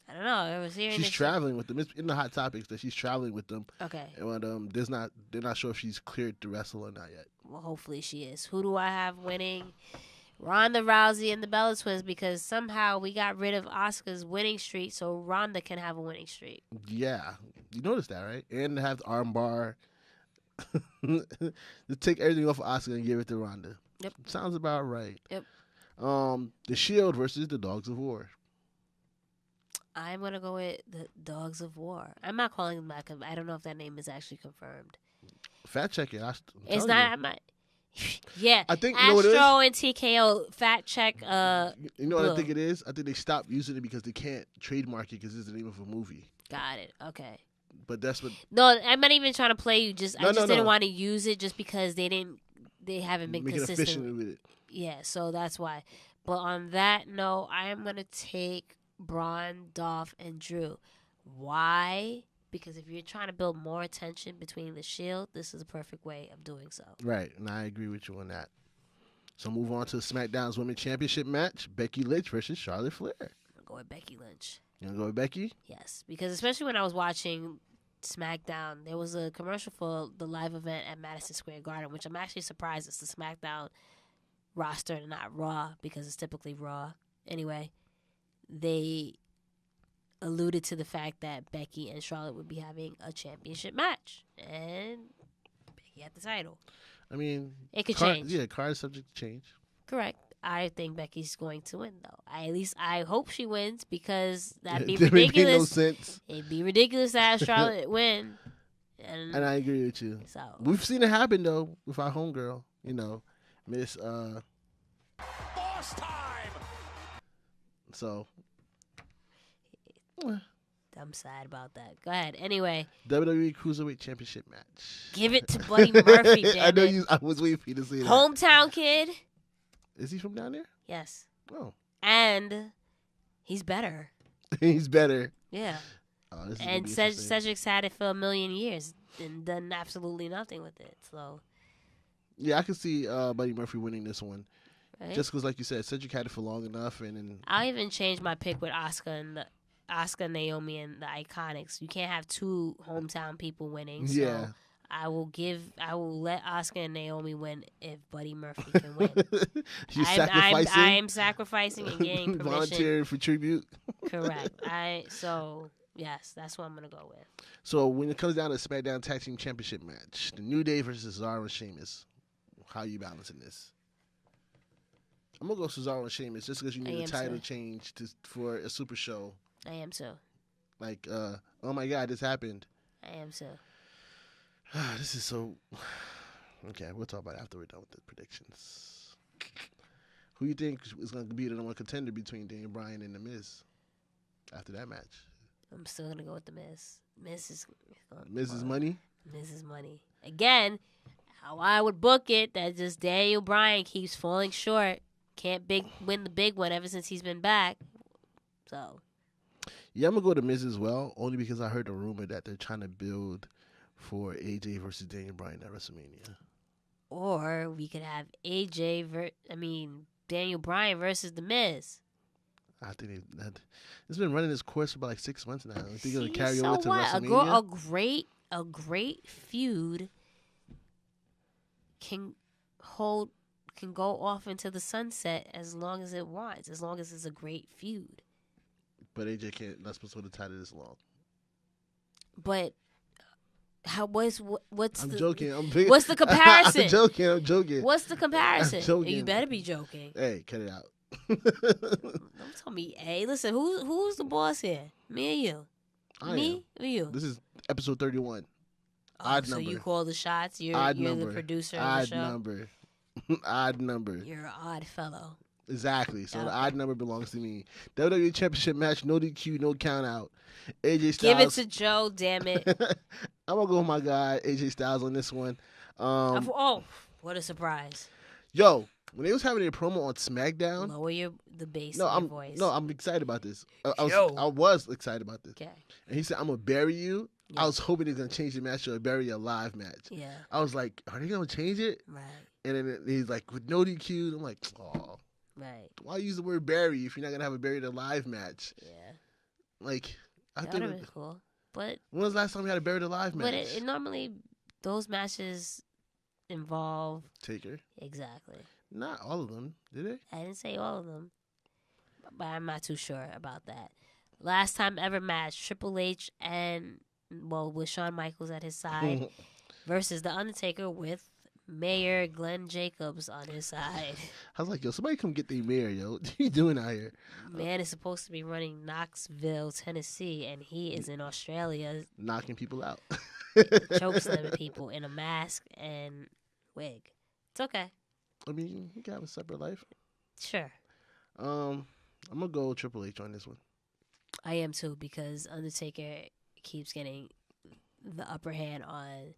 I don't know. I was hearing she's traveling with them. It's in the hot topics that she's traveling with them. Okay. And they're not sure if she's cleared to wrestle or not yet. Well, hopefully she is. Who do I have winning? Ronda Rousey and the Bella Twins, because somehow we got rid of Asuka's winning streak, so Ronda can have a winning streak. Yeah. You noticed that, right? And to have the arm bar. To take everything off of Asuka and give it to Ronda. Yep. Sounds about right. Yep. The Shield versus the Dogs of War. I'm going to go with the Dogs of War. I'm not calling them that because I don't know if that name is actually confirmed. Fact check it. It's not. I'm not. Yeah. I think Astro and TKO fact check. You know what I think it is? I think they stopped using it because they can't trademark it because it's the name of a movie. Got it. Okay. But that's what. No, I'm not even trying to play you. I just didn't no. want to use it just because they haven't been Making consistent efficient with it. Yeah, so that's why. But on that note, I am gonna take Braun, Dolph, and Drew. Why? Because if you're trying to build more tension between the Shield, this is a perfect way of doing so. Right, and I agree with you on that. So move on to SmackDown's Women's Championship match: Becky Lynch versus Charlotte Flair. I'm gonna go with Becky Lynch. You gonna go with Becky? Yes, because especially when I was watching SmackDown, there was a commercial for the live event at Madison Square Garden, which I'm actually surprised it's the SmackDown roster and not Raw, because it's typically Raw. Anyway, they alluded to the fact that Becky and Charlotte would be having a championship match, and Becky had the title. I mean, it could change. Yeah, card is subject to change. Correct. I think Becky's going to win, though. I hope she wins, because that'd be ridiculous. ridiculous. Make no sense. It'd be ridiculous to have Charlotte win. And I agree with you. So we've seen it happen though with our homegirl, Miss Boss time. So I'm sad about that. Go ahead. Anyway, WWE Cruiserweight Championship match. Give it to Buddy Murphy. Damn I was waiting for you to say that. Hometown kid. Is he from down there? Yes. Oh. And he's better. He's better. Yeah. Oh, and Cedric's had it for a million years and done absolutely nothing with it. So. Yeah, I can see Buddy Murphy winning this one. Right? Just because, like you said, Cedric had it for long enough, and I'll even change my pick with Asuka, Naomi, and the Iconics. You can't have two hometown people winning. So yeah. I will let Asuka and Naomi win if Buddy Murphy can win. I'm sacrificing and getting permission. Volunteering for tribute. Correct. Yes, that's what I'm gonna go with. So when it comes down to SmackDown Tag Team Championship match, the New Day versus Cesaro and Sheamus, how are you balancing this? I'm gonna go Cesaro and Sheamus just because you need a title change for a Super Show. I am so. Like, oh my God, this happened. I am so. This is so. Okay, we'll talk about it after we're done with the predictions. Who you think is going to be the number one contender between Daniel Bryan and The Miz after that match? I'm still going to go with The Miz. Miz is money? Miz is money. Again, how I would book it, that just Daniel Bryan keeps falling short. Can't win the big one ever since he's been back. So. Yeah, I'm going to go to Miz as well, only because I heard a rumor that they're trying to build for AJ versus Daniel Bryan at WrestleMania. Or we could have Daniel Bryan versus The Miz. I think it's been running its course for about like 6 months now. I think it'll carry over to WrestleMania. A great feud can go off into the sunset as long as it wants, as long as it's a great feud. But AJ not supposed to hold the title this long. But what's joking. What's the comparison? I'm joking. What's the comparison? I'm joking. You better be joking. Hey, cut it out. Don't tell me. Hey, listen. Who's the boss here? Me or you? Me or you? This is episode 31. Odd number. So you call the shots. You're the producer of the show. Odd number. Odd number. You're an odd fellow. Exactly. So the odd number belongs to me. WWE Championship match, no DQ, no count out. AJ Styles. Give it to Joe, damn it. I'm going to go with my guy, AJ Styles, on this one. What a surprise. Yo, When they was having their promo on SmackDown, Lower the bass in your voice. I'm excited about this. I Yo. was excited about this. Okay. And he said, "I'm gonna bury you." Yeah. I was hoping they're gonna change the match to a bury alive match. Yeah. I was like, "Are they gonna change it?" Right. And then he's like, "With no DQ." I'm like, "Oh, Right. why use the word bury if you're not gonna have a buried alive match?" Yeah. Like, I That think. would have been cool. But When was the last time we had a buried alive match? But it normally, those matches involve... Taker. Exactly. Not all of them, did they? I didn't say all of them. But I'm not too sure about that. Last time ever match, Triple H and, with Shawn Michaels at his side versus The Undertaker with Mayor Glenn Jacobs on his side. I was like, yo, somebody come get the mayor, yo. What are you doing out here? Man is supposed to be running Knoxville, Tennessee, and he is in Australia. Knocking people out. Chokeslamming people in a mask and wig. It's okay. I mean, you can have a separate life. Sure. I'm going to go Triple H on this one. I am too, because Undertaker keeps getting the upper hand on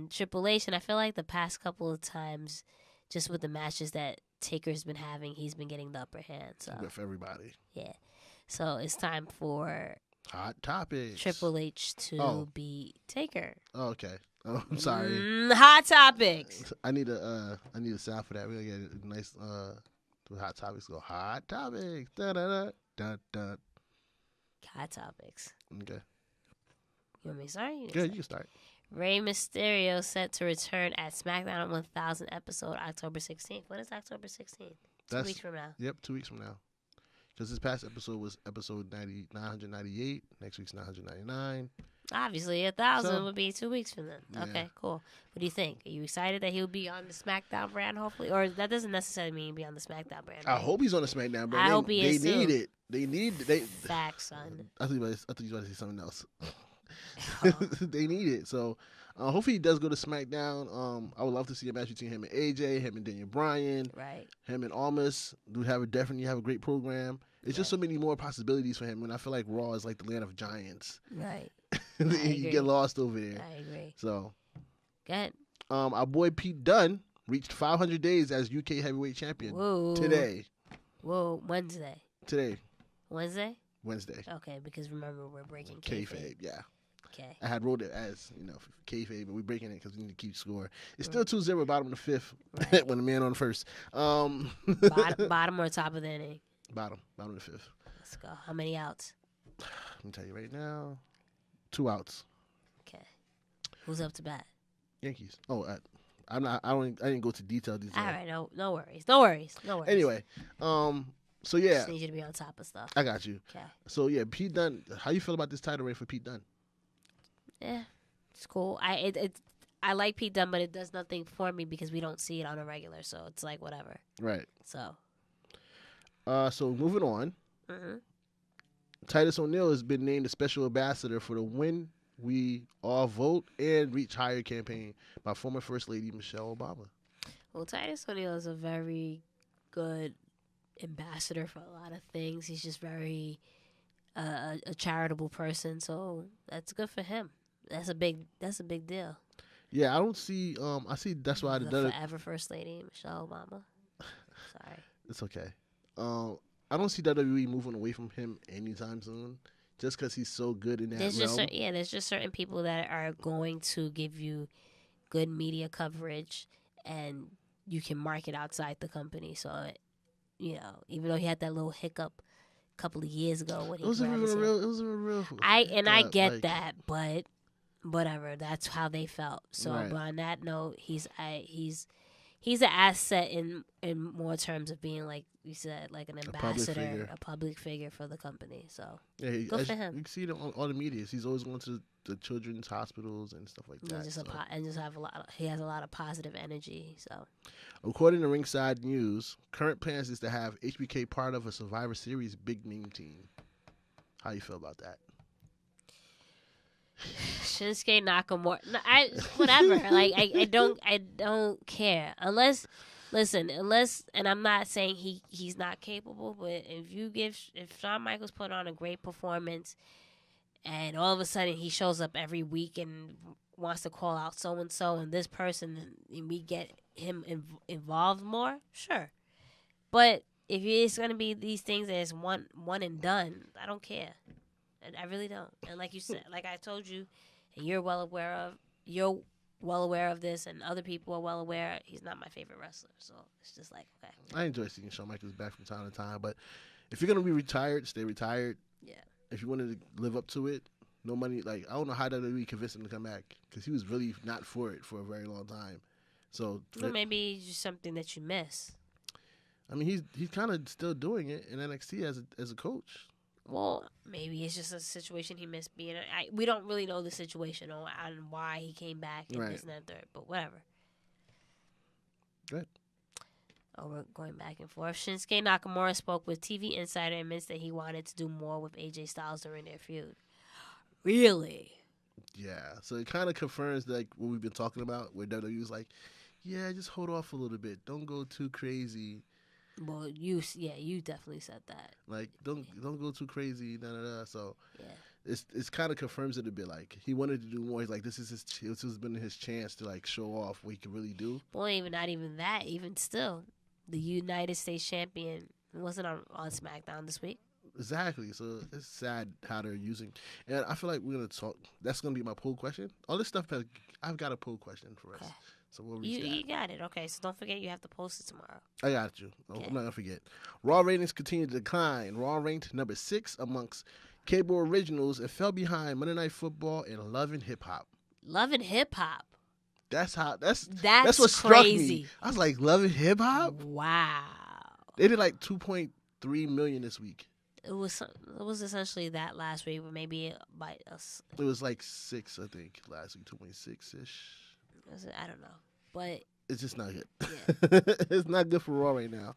Triple H, and I feel like the past couple of times, just with the matches that Taker's been having, he's been getting the upper hand. So with everybody. Yeah. So it's time for Hot Topics. Triple H to beat Taker. Oh, okay. Oh, I'm sorry. Hot Topics. I need a sound for that. We're gonna get a nice Hot Topics. Go Hot Topics. Da da da da da. Hot Topics. Okay. You want me to start? Good, you can start. Rey Mysterio set to return at Smackdown 1000 episode October 16th. When is October 16th? 2 weeks from now. Yep, 2 weeks from now. Because this past episode was episode 998. Next week's 999. Obviously, 1000 would be 2 weeks from then. Yeah. Okay, cool. What do you think? Are you excited that he'll be on the SmackDown brand, hopefully? Or that doesn't necessarily mean he'll be on the SmackDown brand. Right? I hope he's on the SmackDown brand. I hope he is, They need too. it. They need it. Facts, son. I thought you were about to say something else. They need it. So hopefully he does go to SmackDown. I would love to see a match between him and AJ, him and Daniel Bryan, right? Him and Almas. Definitely have a great program. It's just so many more possibilities for him. And I feel like Raw is like the land of giants. Right. You get lost over there. I agree. So, good. Our boy Pete Dunne reached 500 days as UK Heavyweight Champion. Whoa. Today. Whoa, Wednesday. Today. Wednesday? Wednesday. Okay, because remember, we're breaking kayfabe. Yeah. Okay. I had wrote it as, kayfabe, but we're breaking it because we need to keep score. It's still 2-0, bottom of the fifth, right. When the man on first. Bottom or top of the inning? Bottom of the fifth. Let's go. How many outs? Let me tell you right now. 2 outs. Okay. Who's up to bat? Yankees. Oh, I didn't go to detail. All right. No worries. Anyway, so yeah. Just need you to be on top of stuff. I got you. Okay. So yeah, Pete Dunne. How you feel about this title reign for Pete Dunne? Yeah, it's cool. I like Pete Dunne, but it does nothing for me because we don't see it on a regular. So it's like whatever. Right. So. So moving on. Mm-hmm. Titus ONeil has been named a special ambassador for the Win We All Vote and Reach Higher campaign by former First Lady Michelle Obama. Well, Titus ONeil is a very good ambassador for a lot of things. He's just very a charitable person, so that's good for him. That's a big deal. Yeah, I don't see. I see. That's why the forever First Lady Michelle Obama. Sorry. It's okay. I don't see WWE moving away from him anytime soon, just because he's so good in that realm. There's just certain people that are going to give you good media coverage, and you can market outside the company. So, even though he had that little hiccup a couple of years ago when he it was a real. I get that, but whatever. That's how they felt. So, right. But on that note, he's an asset in more terms of being, like you said, like an ambassador, a public figure for the company. So yeah, good for him. You can see it on all the media. He's always going to the children's hospitals and stuff like that. He has a lot of positive energy. So, according to Ringside News, current plans is to have HBK part of a Survivor Series big name team. How you feel about that? Shinsuke Nakamura. No, whatever. Like I don't care unless, and I'm not saying he's not capable, but if Shawn Michaels put on a great performance and all of a sudden he shows up every week and wants to call out so and so and this person, and we get him involved more. Sure, but if it's gonna be these things as one and done, I don't care. And I really don't. And like you said, like I told you, and you're well aware of this, and other people are well aware. He's not my favorite wrestler, so it's just like, okay. I enjoy seeing Shawn Michaels back from time to time, but if you're gonna be retired, stay retired. Yeah. If you wanted to live up to it, no money. Like, I don't know how WWE convinced him to come back, because he was really not for it for a very long time. So Well, maybe it's just something that you miss. I mean, he's kind of still doing it in NXT as a coach. Well, maybe it's just a situation he missed being. We don't really know the situation on why he came back and this and that and third, but whatever. Good. Oh, we're going back and forth. Shinsuke Nakamura spoke with TV Insider and admits that he wanted to do more with AJ Styles during their feud. Really? Yeah. So it kind of confirms like what we've been talking about, where WWE was like, yeah, just hold off a little bit. Don't go too crazy. Well, you definitely said that. Like, don't go too crazy. So yeah, it's kind of confirms it a bit. Like, he wanted to do more. He's like, this has been his chance to like show off what he can really do. Well, not even that. Even still, the United States champion wasn't on SmackDown this week. Exactly. So it's sad how they're using. And I feel like we're gonna talk. That's gonna be my poll question. All this stuff. I've got a poll question for us. Okay. So we'll reach that. You got it. Okay, so don't forget you have to post it tomorrow. I got you. Okay. I'm not going to forget. Raw ratings continue to decline. Raw ranked number 6 amongst cable originals and fell behind Monday Night Football and Love and Hip Hop. Love and Hip Hop. That's what crazy. struck me. I was like, Love and Hip Hop? Wow. They did like 2.3 million this week. It was essentially that last week, but maybe by us. It was like 6, I think, last week, 2.6-ish. I don't know, but it's just not good. Yeah. It's not good for Raw right now.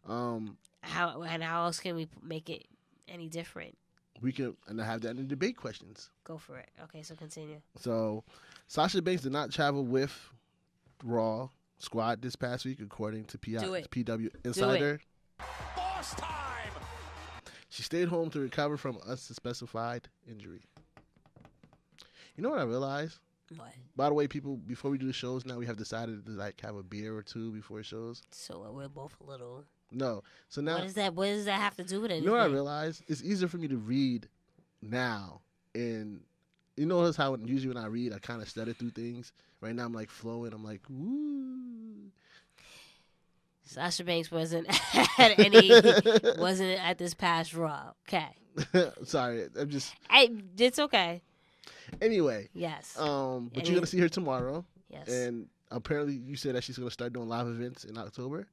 How else can we make it any different? We can have that in the debate questions. Go for it. Okay, so continue. So, Sasha Banks did not travel with Raw squad this past week, according to PW Insider. Boss time! She stayed home to recover from unspecified injury. You know what I realized? What? By the way, people, before we do the shows now, we have decided to like have a beer or two before shows. So we're both a little. No. So now. What does that have to do with it? You know what I realized? It's easier for me to read now. And you know how usually when I read, I kind of stutter through things. Right now I'm like flowing. I'm like, woo. Sasha Banks wasn't at this past Raw. Okay. Sorry. It's okay. Anyway. Yes. But you're gonna see her tomorrow. Yes. And apparently you said that she's gonna start doing live events in October.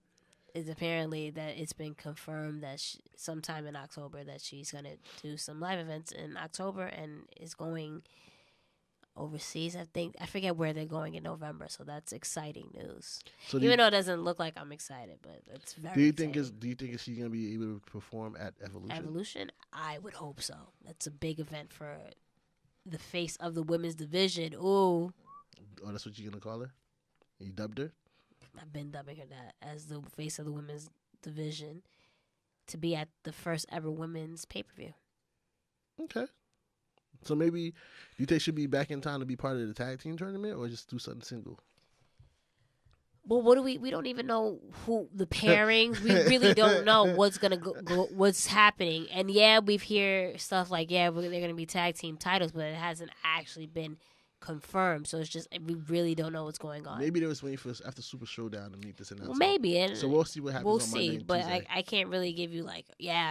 It's apparently that it's been confirmed that sometime in October that she's gonna do some live events in October and is going overseas. I forget where they're going in November. So that's exciting news. So even though it doesn't look like I'm excited, but it's very. Do you think she's gonna be able to perform at Evolution? Evolution, I would hope so. That's a big event for the face of the women's division. Ooh. Oh, that's what you're going to call her? You dubbed her? I've been dubbing her that as the face of the women's division to be at the first ever women's pay-per-view. Okay. So maybe, do you think she'll be back in time to be part of the tag team tournament or just do something single? Well, what do we don't even know who the pairings. We really don't know what's gonna go, what's happening. And yeah, we've heard stuff like they're gonna be tag team titles, but it hasn't actually been confirmed. So it's just we really don't know what's going on. Maybe they was waiting for us after Super ShowDown to make this announcement. Well, maybe. And so we'll see what happens. We'll on Monday see, and but Tuesday. I can't really give you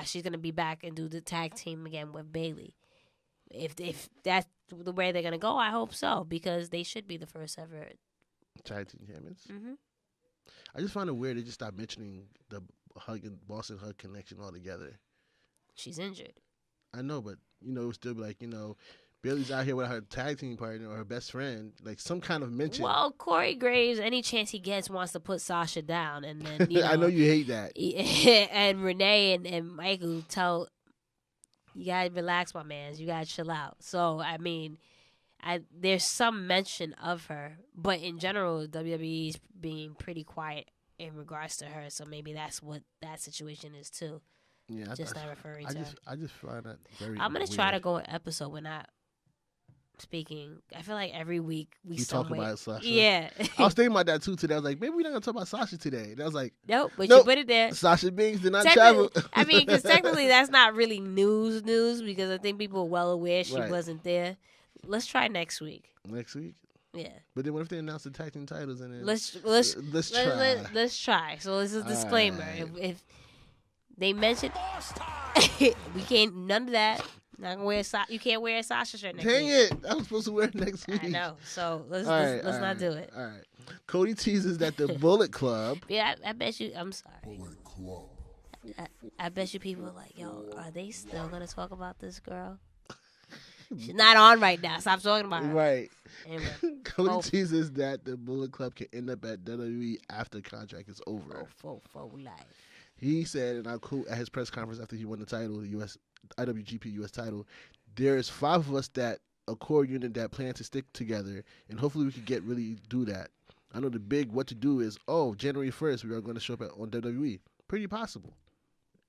she's gonna be back and do the tag team again with Bayley. If that's the way they're gonna go, I hope so because they should be the first ever tag team champions. Mm-hmm. I just find it weird they just stopped mentioning the Boston Hug connection altogether. She's injured. I know, but it would still be like Bayley's out here with her tag team partner or her best friend, like some kind of mention. Well, Corey Graves, any chance he gets, wants to put Sasha down, and then I know you hate that. And Renee and Michael tell you gotta relax, my man. You gotta chill out. So I mean. There's some mention of her, but in general, WWE's being pretty quiet in regards to her. So maybe that's what that situation is too. Yeah, just not referring to her. I just find that very. I'm gonna weird. try to go an episode when not speaking. I feel like every week we talk about Sasha. Yeah. I was thinking about that too today. I was like, maybe we're not gonna talk about Sasha today. And I was like, nope, but nope. you put it there. Sasha Banks did not travel. I mean, because technically that's not really news because I think people are well aware she Right. wasn't there. Let's try next week. Next week. Yeah. But then what if they announce the tag team titles and then Let's try. let's try. So this is a disclaimer. Right. If they mention we can't none of that. Not gonna wear you can't wear a Sasha shirt next Dang week. it! I was supposed to wear it next week. I know. So let's not do it. All right. Cody teases that the Bullet Club. Yeah, I bet you. I'm sorry. I bet you people are like, yo, are they still gonna talk about this girl? She's not on right now. Stop talking about her. Right. Anyway. Cody teases that the Bullet Club can end up at WWE after contract is over. For life. He said, and I quote at his press conference after he won the title, the IWGP US title, there is 5 of us that a core unit that plan to stick together, and hopefully we can really do that. I know the big what to do is, January 1st we are going to show up on WWE. Pretty possible.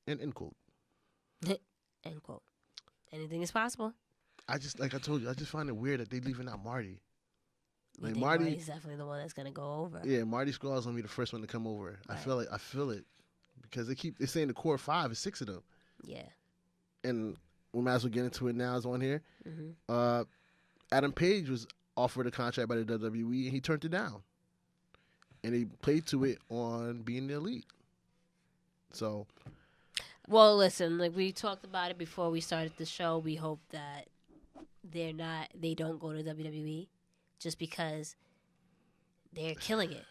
And end quote. End quote. Anything is possible. I told you, I just find it weird that they leaving out Marty. You think Marty's definitely the one that's gonna go over. Yeah, Marty Scurll is gonna be the first one to come over. Right. I feel it. Because they're saying the core 5 is 6 of them. Yeah. And we might as well get into it now. It's on here. Mm-hmm. Adam Page was offered a contract by the WWE, and he turned it down. And he played to it on being the Elite. So. Well, listen, like we talked about it before we started the show. We hope that they don't go to WWE just because they're killing it.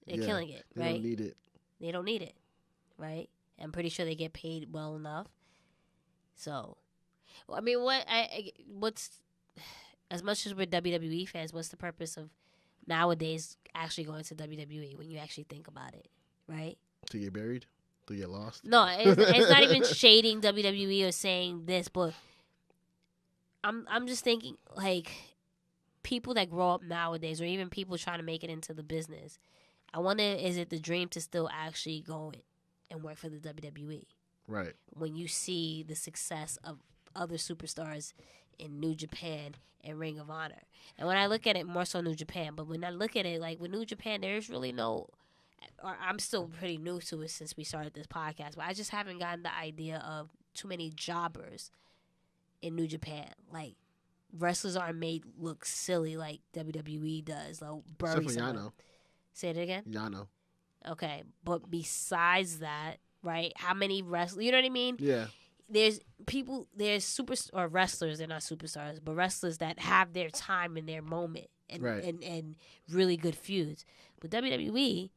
They're killing it, right? They don't need it. They don't need it, right? I'm pretty sure they get paid well enough. So, I mean, what's as much as we're WWE fans, what's the purpose of nowadays actually going to WWE when you actually think about it, right? To get buried? To get lost? No, it's not even shading WWE or saying this, but I'm just thinking like people that grow up nowadays, or even people trying to make it into the business. I wonder, is it the dream to still actually go and work for the WWE? Right. When you see the success of other superstars in New Japan and Ring of Honor. And when I look at it, more so New Japan, but when I look at it, like with New Japan, there's really no, or I'm still pretty new to it since we started this podcast, but I just haven't gotten the idea of too many jobbers in New Japan. Like, wrestlers aren't made look silly like WWE does. Like, bury someone. Say it again? Yano. Okay, but besides that, right, how many wrestlers, you know what I mean? Yeah. There's wrestlers, they're not superstars, but wrestlers that have their time in their moment and really good feuds. But WWE,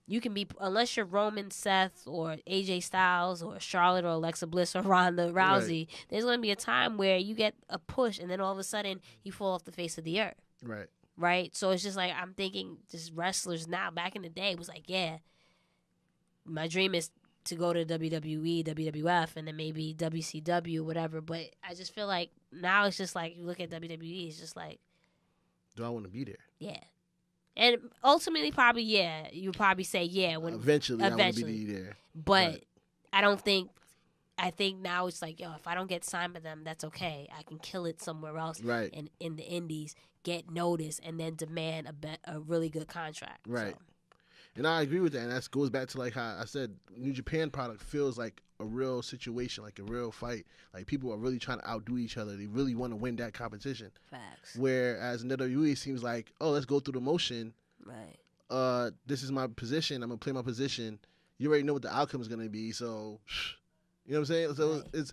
you can be, unless you're Roman, Seth, or AJ Styles, or Charlotte, or Alexa Bliss, or Ronda Rousey, there's going to be a time where you get a push, and then all of a sudden, you fall off the face of the earth. Right. Right? So it's just like, I'm thinking, just wrestlers now, back in the day, was like, yeah, my dream is to go to WWE, WWF, and then maybe WCW, whatever. But I just feel like now it's just like, you look at WWE, it's just like, do I want to be there? Yeah. And ultimately, probably, yeah. You would probably say, yeah. When Eventually. I want to be there. But I think now it's like, yo, if I don't get signed by them, that's okay. I can kill it somewhere else. Right. And in the indies, get noticed, and then demand a really good contract. Right. So. And I agree with that. And that goes back to, like, how I said, New Japan product feels like a real situation, like a real fight. Like, people are really trying to outdo each other. They really want to win that competition. Facts. Whereas in WWE, it seems like, let's go through the motion. Right. This is my position. I'm going to play my position. You already know what the outcome is going to be. So, you know what I'm saying? So right.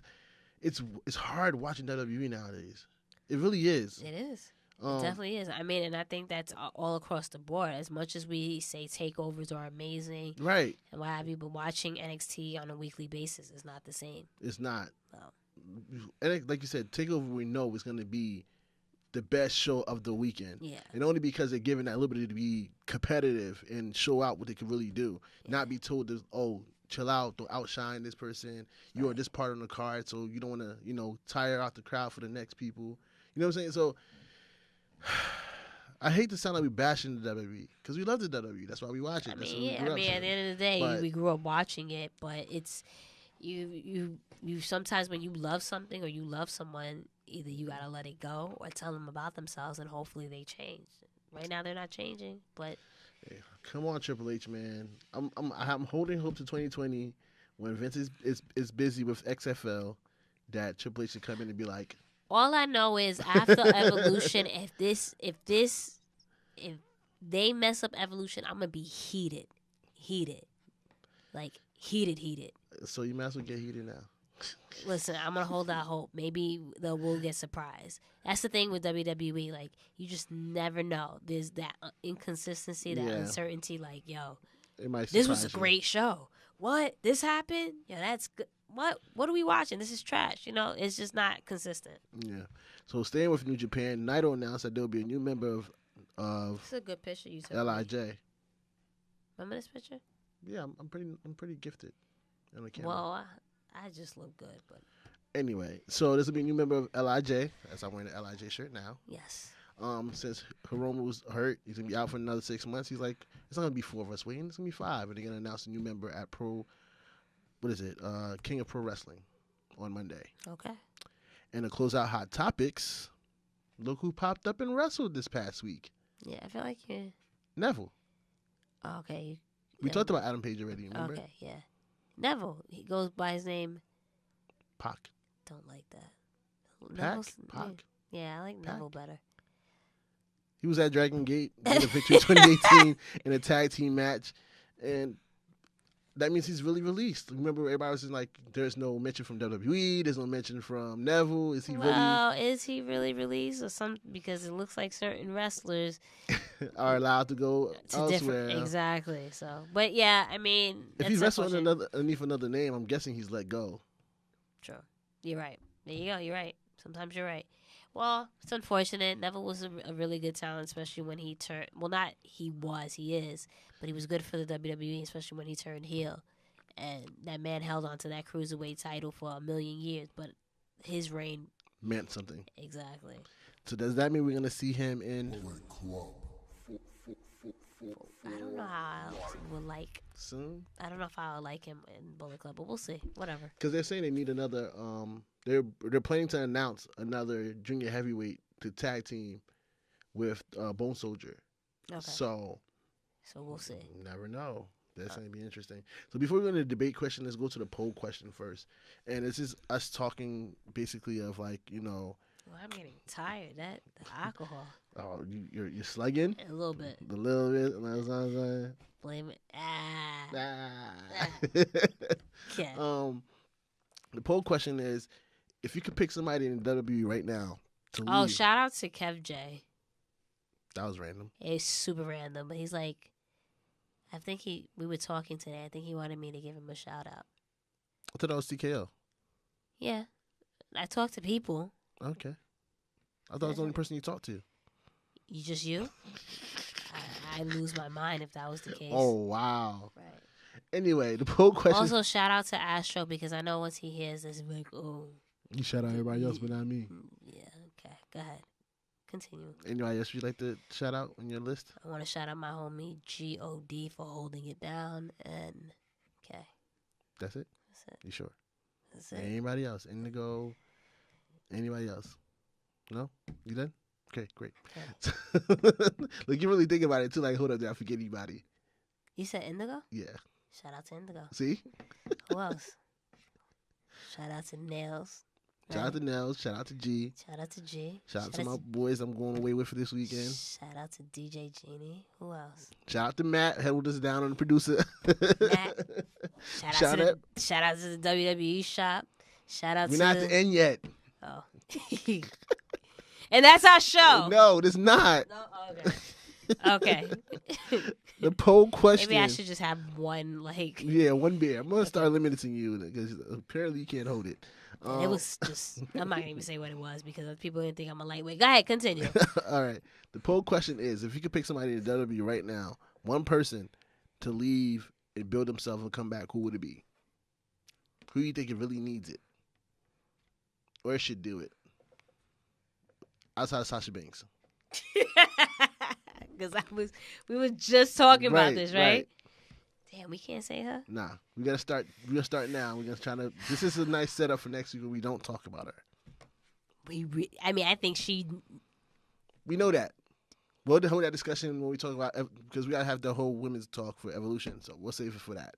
It's hard watching WWE nowadays. It really is. It is. It definitely is. I mean, and I think that's all across the board. As much as we say takeovers are amazing, right, and what have you, but watching NXT on a weekly basis is not the same. It's not. No. And like you said, takeover we know is going to be the best show of the weekend. Yeah. And only because they're given that liberty to be competitive and show out what they can really do, not be told to, chill out, don't outshine this person. You are this part on the card, so you don't want to, tire out the crowd for the next people. You know what I'm saying? So. I hate to sound like we bashing the WWE because we love the WWE. That's why we watch it. I mean, at the end of the day, we grew up watching it, but it's, you sometimes when you love something or you love someone, either you gotta let it go or tell them about themselves, and hopefully they change. Right now they're not changing, but Yeah. Come on, Triple H, man. I'm holding hope to 2020 when Vince is busy with XFL, that Triple H should come in and be like, all I know is after Evolution, if they mess up Evolution, I'm gonna be heated, like heated. so you might as well get heated now. Listen, I'm gonna hold out hope. Maybe we'll get surprised. That's the thing with WWE. Like, you just never know. There's that inconsistency, that uncertainty. Like, yo, this was a great show. What? This happened? Yeah, that's good. What are we watching? This is trash. You know, it's just not consistent. Yeah. So staying with New Japan, Naito announced that there will be a new member of It's a good picture you took. LIJ. Remember this picture? Yeah, I'm pretty gifted on the camera. Well, I just look good, but anyway, so this will be a new member of LIJ. As I'm wearing an LIJ shirt now. yes. Since Hiromu was hurt, he's gonna be out for another 6 months. He's like, it's not gonna be 4 of us waiting. It's gonna be 5, and they're gonna announce a new member at King of Pro Wrestling on Monday. Okay. And to close out Hot Topics, look who popped up and wrestled this past week. Yeah, I feel like you. Neville. Oh, okay. We talked about Adam Page already, remember? Okay, yeah. Neville. He goes by his name. Pac. Don't like that. Pac? Yeah, I like Neville better. He was at Dragon Gate, made a victory 2018 in a tag team match, and that means he's really released. Remember, everybody was just like, there's no mention from WWE, there's no mention from Neville. Is he really released? Or because it looks like certain wrestlers are allowed to go elsewhere. Exactly. So, but yeah, I mean, if he's wrestling underneath another name, I'm guessing he's let go. True. You're right. There you go. You're right. Sometimes you're right. Well, it's unfortunate. Neville was a really good talent, especially when he turned. Well, not he is, but he was good for the WWE, especially when he turned heel. And that man held on to that cruiserweight title for 1,000,000 years, but his reign meant something. Exactly. So does that mean we're gonna see him in? I don't know how I would like. Soon. I don't know if I would like him in Bullet Club, but we'll see. Whatever. Because they're saying they need another. They're planning to announce another junior heavyweight to tag team with Bone Soldier. Okay. So we'll see. Never know. That's going to be interesting. So before we go into the debate question, let's go to the poll question first. And this is us talking basically of like, Well, I'm getting tired. The alcohol. Oh, you're slugging? A little bit. A little bit. That's what I'm saying. Blame it. Okay. The poll question is, if you could pick somebody in WWE right now to leave. Shout out to Kev J. That was random. It's super random, but he's like, I think we were talking today. I think he wanted me to give him a shout out. I thought that was TKO. Yeah. I talk to people. Okay. I thought I was the only person you talked to. You? I lose my mind if that was the case. Oh, wow. Right. Anyway, the poll question. Also, shout out to Astro, because I know once he hears this, he's like, oh. You shout out everybody else, but not me. Yeah, okay. Go ahead. Continue. Anybody else you'd like to shout out on your list? I want to shout out my homie G.O.D. for holding it down. And, okay. That's it? That's it. You sure? That's it. Anybody else? Indigo? Anybody else? No? You done? Okay, great. Okay. Look, you really think about it, too. Like, hold up, did I forget anybody? You said Indigo? Yeah. Shout out to Indigo. See? Who else? Shout out to Nails. Shout out to Nails. Shout out to G. Shout out to G. Shout out to my boys I'm going away with for this weekend. Shout out to DJ Genie. Who else? Shout out to Matt, held us down on the producer. Matt. Shout out to the WWE shop. Shout out We're not at the end yet. Oh. And that's our show. No, it's not. No? Okay. The poll question. Maybe I should just have one, like. Yeah, one beer. I'm going to start limiting you because apparently you can't hold it. It was just, I'm not going to even say what it was because people didn't think I'm a lightweight. Go ahead, continue. All right. The poll question is, if you could pick somebody in WWE right now, one person to leave and build himself and come back, who would it be? Who do you think it really needs it? Or should do it? Outside of Sasha Banks. Because we were just talking about this, right? Damn, we can't say her? Nah, we gotta start. We gotta start now. We're gonna try to. This is a nice setup for next week where we don't talk about her. I think she. We know that. We'll hold that discussion when we talk about, because we gotta have the whole women's talk for Evolution. So we'll save it for that.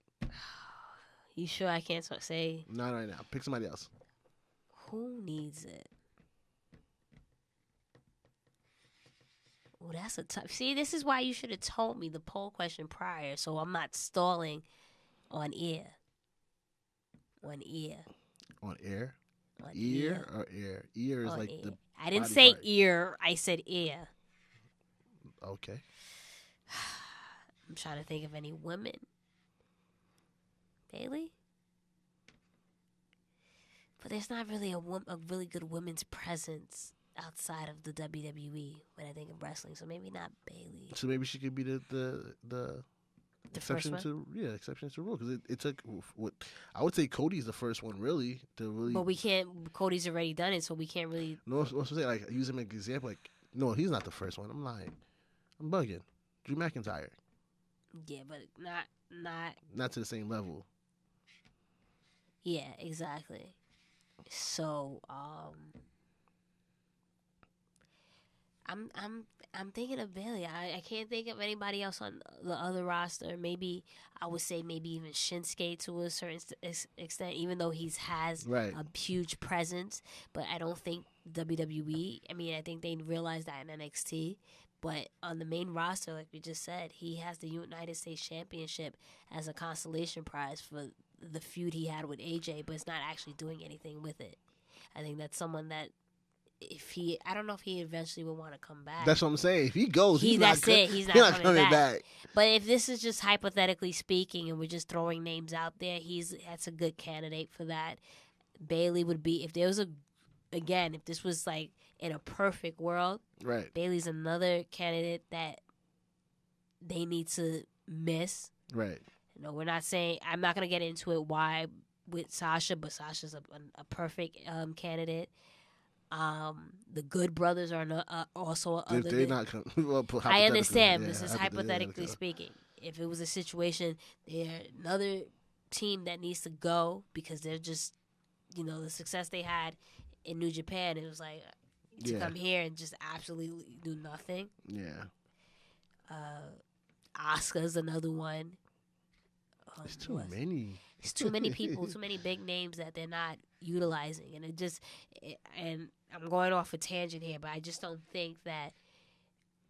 You sure I can't say? Not right now. Pick somebody else. Who needs it? Oh, that's a tough. See, this is why you should have told me the poll question prior, so I'm not stalling on air. On ear. On air? On ear or air? Ear is on like ear. the. I didn't body say part. ear. I said ear. Okay. I'm trying to think of any women. Bailey? But there's not really a really good women's presence outside of the WWE when I think of wrestling, so maybe not Bailey. So maybe she could be the exception first to exception to the rule, because it took what I would say Cody's the first one really to really. But we can't. Cody's already done it, so we can't really. No, what's to say, like use him as an example. Like, no, he's not the first one. I'm lying. I'm bugging. Drew McIntyre. Yeah, but not to the same level. Yeah, exactly. So, I'm thinking of Bailey. I can't think of anybody else on the other roster. Maybe I would say maybe even Shinsuke to a certain extent, even though he's has Right. a huge presence. But I don't think WWE. I mean, I think they realized that in NXT. But on the main roster, like we just said, he has the United States Championship as a consolation prize for the feud he had with AJ, but it's not actually doing anything with it. I think that's someone that I don't know if he eventually will want to come back. That's what I'm saying. If he goes, he's not He's not coming back. But if this is just hypothetically speaking and we're just throwing names out there, that's a good candidate for that. Bailey would be, if this was like in a perfect world, right. Bailey's another candidate that they need to miss. Right. No, we're not saying, I'm not going to get into it why with Sasha, but Sasha's a perfect candidate. The Good Brothers are also If they're not, I understand. This is hypothetically speaking. If it was a situation, they're another team that needs to go because they're just, the success they had in New Japan, it was like to come here and just absolutely do nothing. Yeah. Asuka's another one. It's too many. It's too many people, too many big names that they're not utilizing, and and I'm going off a tangent here, but I just don't think that.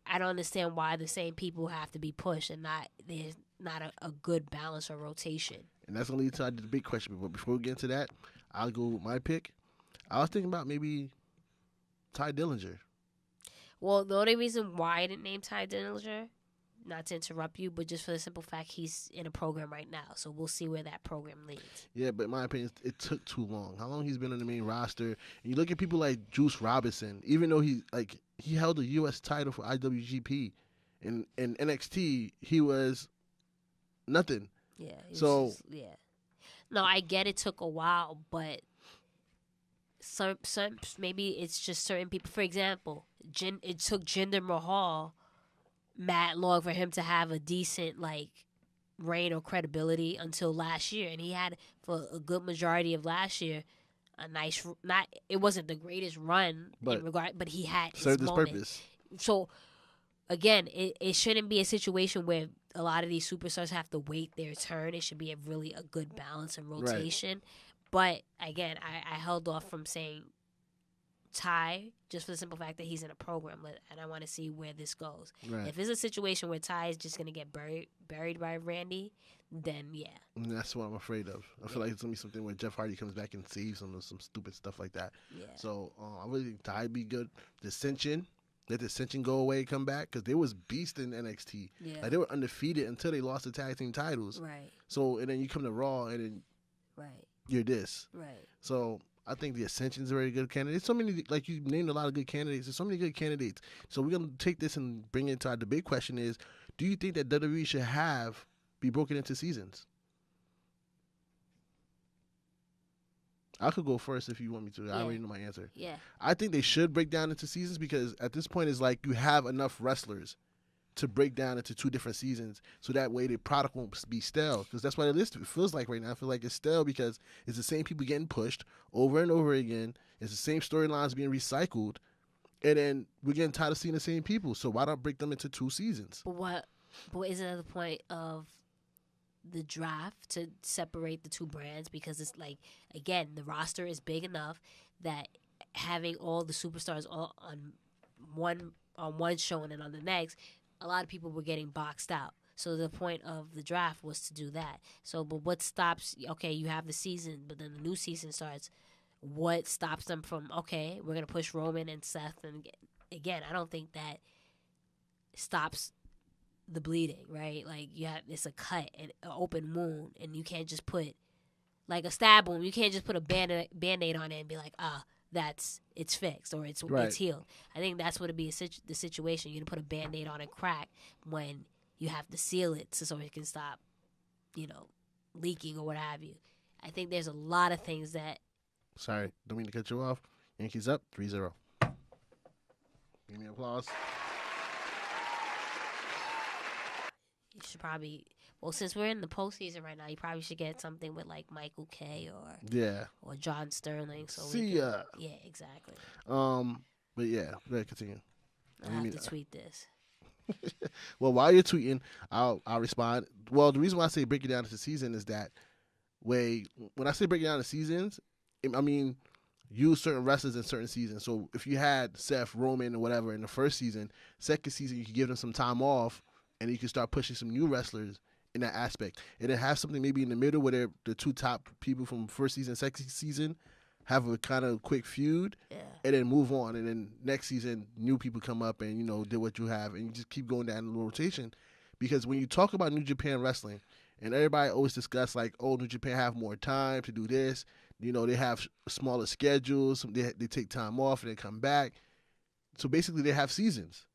I don't understand why the same people have to be pushed, and there's not a good balance or rotation. And that's gonna lead to the big question. But before we get into that, I'll go with my pick. I was thinking about maybe Ty Dillinger. Well, the only reason why I didn't name Ty Dillinger, not to interrupt you, but just for the simple fact he's in a program right now. So we'll see where that program leads. Yeah, but in my opinion, it took too long. How long he's been on the main roster? And you look at people like Juice Robinson, even though he held a U.S. title for IWGP. In NXT, he was nothing. Yeah. So no, I get it took a while, but some maybe it's just certain people. For example, it took Jinder Mahal mad long for him to have a decent reign or credibility until last year, and he had for a good majority of last year a nice it wasn't the greatest run but he had served his his purpose. So again, it shouldn't be a situation where a lot of these superstars have to wait their turn. It should be a good balance and rotation. Right. But again, I held off from saying Ty just for the simple fact that he's in a program, and I want to see where this goes. Right. If it's a situation where Ty is just going to get buried by Randy, then yeah. And that's what I'm afraid of. I feel like it's going to be something where Jeff Hardy comes back and saves him or some stupid stuff like that. Yeah. So I really think Ty be good. Dissension. Let Dissension go away and come back, because they was beast in NXT. Yeah. Like, they were undefeated until they lost the tag team titles. Right. So, and then you come to Raw and then you're this. Right. So I think the Ascension's a very good candidate. So many, like you named a lot of good candidates. There's so many good candidates. So we're going to take this and bring it to our debate question is, do you think that WWE should be broken into seasons? I could go first if you want me to. I already know my answer. Yeah. I think they should break down into seasons, because at this point it's like you have enough wrestlers to break down into 2 different seasons, so that way the product won't be stale. Because that's what it feels like right now. I feel like it's stale because it's the same people getting pushed over and over again. It's the same storylines being recycled, and then we're getting tired of seeing the same people. So why not break them into 2 seasons? But isn't that the point of the draft, to separate the 2 brands? Because it's like, again, the roster is big enough that having all the superstars all on one show and then on the next, a lot of people were getting boxed out. So the point of the draft was to do that. So, but what stops? Okay, you have the season, but then the new season starts. What stops them from? Okay, we're gonna push Roman and Seth, and again, I don't think that stops the bleeding, right? Like, it's a cut and an open wound, and you can't just put like a stab wound. You can't just put a band-aid on it and be like, it's fixed or it's healed. I think that's what it'd be the situation. You're gonna put a band-aid on a crack when you have to seal it so it can stop, leaking or what have you. I think there's a lot of things that. Sorry, don't mean to cut you off. Yankees up 3-0. Give me applause. You should probably. Well, since we're in the postseason right now, you probably should get something with like Michael K. or John Sterling. So yeah, exactly. But yeah, go ahead, continue. I have to tweet this. Well, while you're tweeting, I'll respond. Well, the reason why I say break it down into season is that when I say break it down into seasons, I mean use certain wrestlers in certain seasons. So if you had Seth, Roman, or whatever in the first season, second season you could give them some time off, and you can start pushing some new wrestlers in that aspect. And then have something maybe in the middle where they're the 2 top people from first season, second season, have a kind of quick feud, and then move on. And then next season, new people come up and, do what you have. And you just keep going down the rotation. Because when you talk about New Japan Wrestling, and everybody always discuss like, oh, New Japan have more time to do this. They have smaller schedules. They take time off and they come back. So basically they have seasons.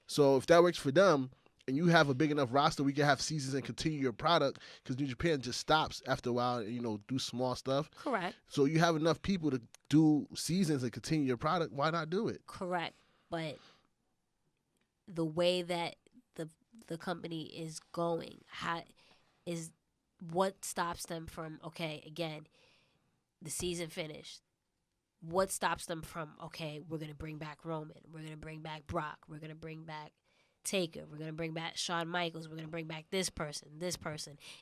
So if that works for them, and you have a big enough roster, we can have seasons and continue your product, because New Japan just stops after a while and, do small stuff. Correct. So you have enough people to do seasons and continue your product. Why not do it? Correct. But the way that the company is going is what stops them from, okay, again, the season finished. What stops them from, okay, we're going to bring back Roman. We're going to bring back Brock. We're going to bring back Taker. We're going to bring back Shawn Michaels. We're going to bring back this person.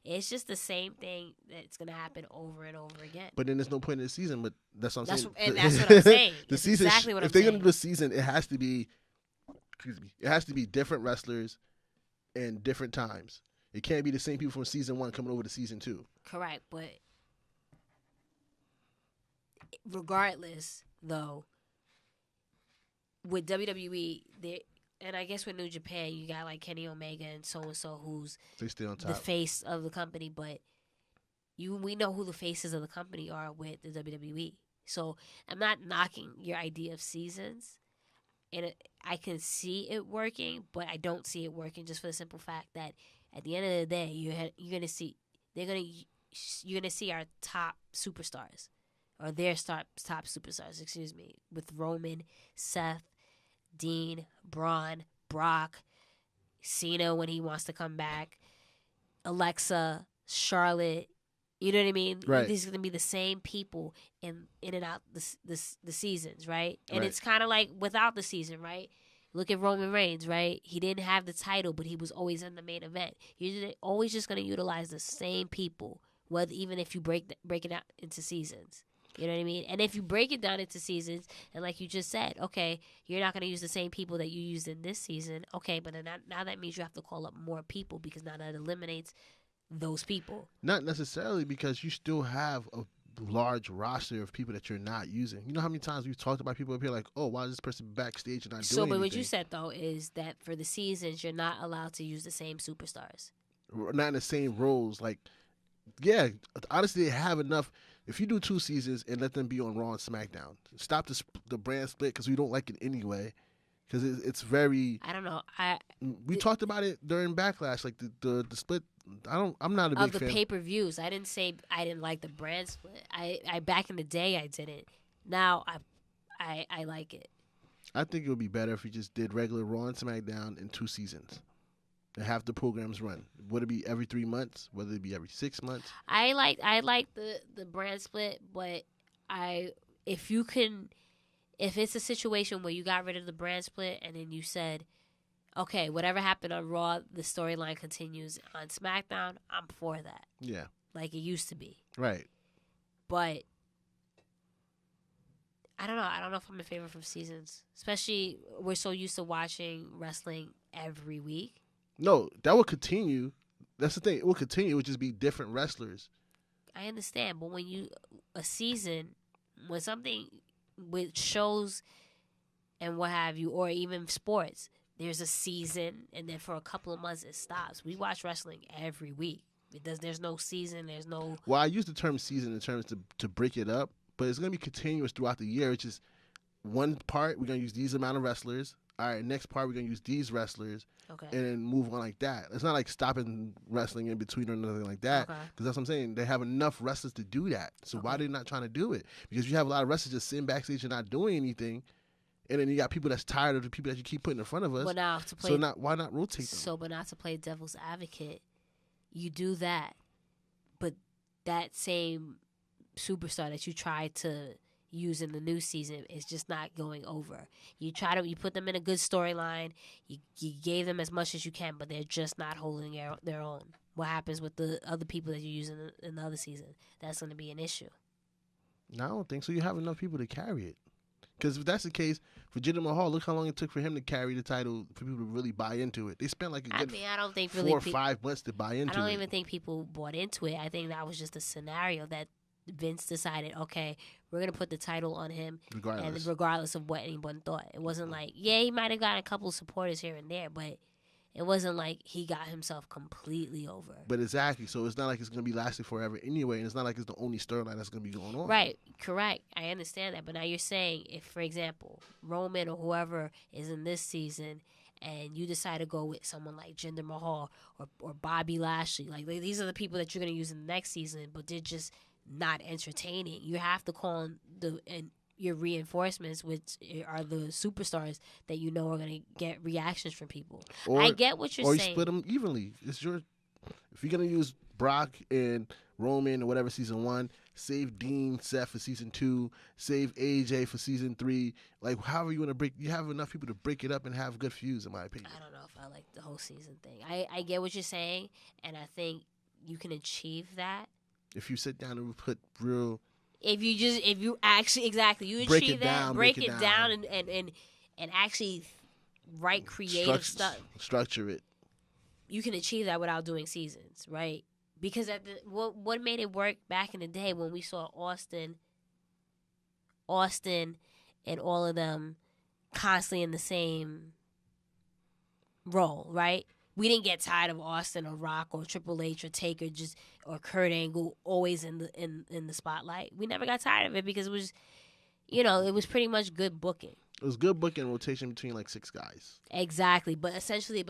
It's just the same thing that's going to happen over and over again. But then there's no point in the season, but that's what I'm saying. And that's what I'm saying. The season, exactly what I'm saying. If they're going to do a season, it has to be different wrestlers and different times. It can't be the same people from season 1 coming over to season 2. Correct, but regardless, though, with WWE, and I guess with New Japan, you got like Kenny Omega and so who's they stay on top. The face of the company, but we know who the faces of the company are with the WWE. So I'm not knocking your idea of seasons, and I can see it working, but I don't see it working just for the simple fact that at the end of the day, you're gonna see our top superstars, or their top superstars, with Roman, Seth, Dean, Braun, Brock, Cena when he wants to come back, Alexa, Charlotte. You know what I mean? Right. These are going to be the same people in and out the seasons, right? And It's kind of like without the season, right? Look at Roman Reigns, right? He didn't have the title, but he was always in the main event. You're always just going to utilize the same people, even if you break it out into seasons. You know what I mean? And if you break it down into seasons, and like you just said, okay, you're not going to use the same people that you used in this season. Okay, but then now that means you have to call up more people, because now that eliminates those people. Not necessarily, because you still have a large roster of people that you're not using. You know how many times we've talked about people up here like, oh, why is this person backstage and not doing anything? So, but what you said, though, is that for the seasons, you're not allowed to use the same superstars. Not in the same roles. Like, yeah, honestly, they have enough. If you do 2 seasons and let them be on Raw and SmackDown, stop the brand split, because we don't like it anyway. Because it's very. I don't know. We talked about it during Backlash, like the split. I'm not a big fan of the pay-per-views. I didn't say I didn't like the brand split. I back in the day I didn't. Now I like it. I think it would be better if we just did regular Raw and SmackDown in 2 seasons. and have the programs run? Would it be every 3 months? Whether it be every 6 months? I like the brand split, but if it's a situation where you got rid of the brand split and then you said, okay, whatever happened on Raw, the storyline continues on SmackDown, I'm for that. Yeah. Like it used to be. Right. But I don't know. I don't know if I'm in favor for seasons. Especially we're so used to watching wrestling every week. No, that will continue. That's the thing. It will continue. It would just be different wrestlers. I understand, but when something with shows and what have you, or even sports, there's a season, and then for a couple of months it stops. We watch wrestling every week. There's no season. There's no. Well, I use the term season in terms to break it up, but it's going to be continuous throughout the year. It's just one part, we're going to use these amount of wrestlers. All right, next part, we're going to use these wrestlers. Okay. And then move on like that. It's not like stopping wrestling in between or nothing like that. Okay. Because that's what I'm saying. They have enough wrestlers to do that. So why are they not trying to do it? Because you have a lot of wrestlers just sitting backstage and not doing anything. And then you got people that's tired of the people that you keep putting in front of us. But now why not rotate them? But not to play devil's advocate, you do that. But that same superstar that you try to use in the new season is just not going over. You put them in a good storyline. You gave them as much as you can, but they're just not holding their own. What happens with the other people that you use in the other season? That's going to be an issue. No, I don't think so. You have enough people to carry it. Because if that's the case, for Jinder Mahal, look how long it took for him to carry the title for people to really buy into it. They spent like a good I don't think 4 or 5 months to buy into it. I don't even think people bought into it. I think that was just a scenario that Vince decided, okay, we're going to put the title on him regardless of what anyone thought. It wasn't like, yeah, he might have got a couple of supporters here and there, but it wasn't like he got himself completely over. But exactly. So it's not like it's going to be lasting forever anyway, and it's not like it's the only storyline that's going to be going on. Right. Correct. I understand that. But now you're saying if, for example, Roman or whoever is in this season and you decide to go with someone like Jinder Mahal or Bobby Lashley, like these are the people that you're going to use in the next season, but they're just not entertaining. You have to call on your reinforcements, which are the superstars that you know are going to get reactions from people. I get what you're saying. Or you split them evenly. If you're going to use Brock and Roman or whatever season 1, save Dean, Seth for season 2, save AJ for season 3. Like, however you want to you have enough people to break it up and have good feuds, in my opinion. I don't know if I like the whole season thing. I get what you're saying, and I think you can achieve that. If you sit down and put real... If you actually, exactly, you achieve that, break it down and actually write creative stuff. Structure it. You can achieve that without doing seasons, right? Because what made it work back in the day when we saw Austin and all of them constantly in the same role, right? We didn't get tired of Austin or Rock or Triple H or Taker or Kurt Angle always in the spotlight. We never got tired of it because it was, it was pretty much good booking. It was good booking rotation between like 6 guys. Exactly, but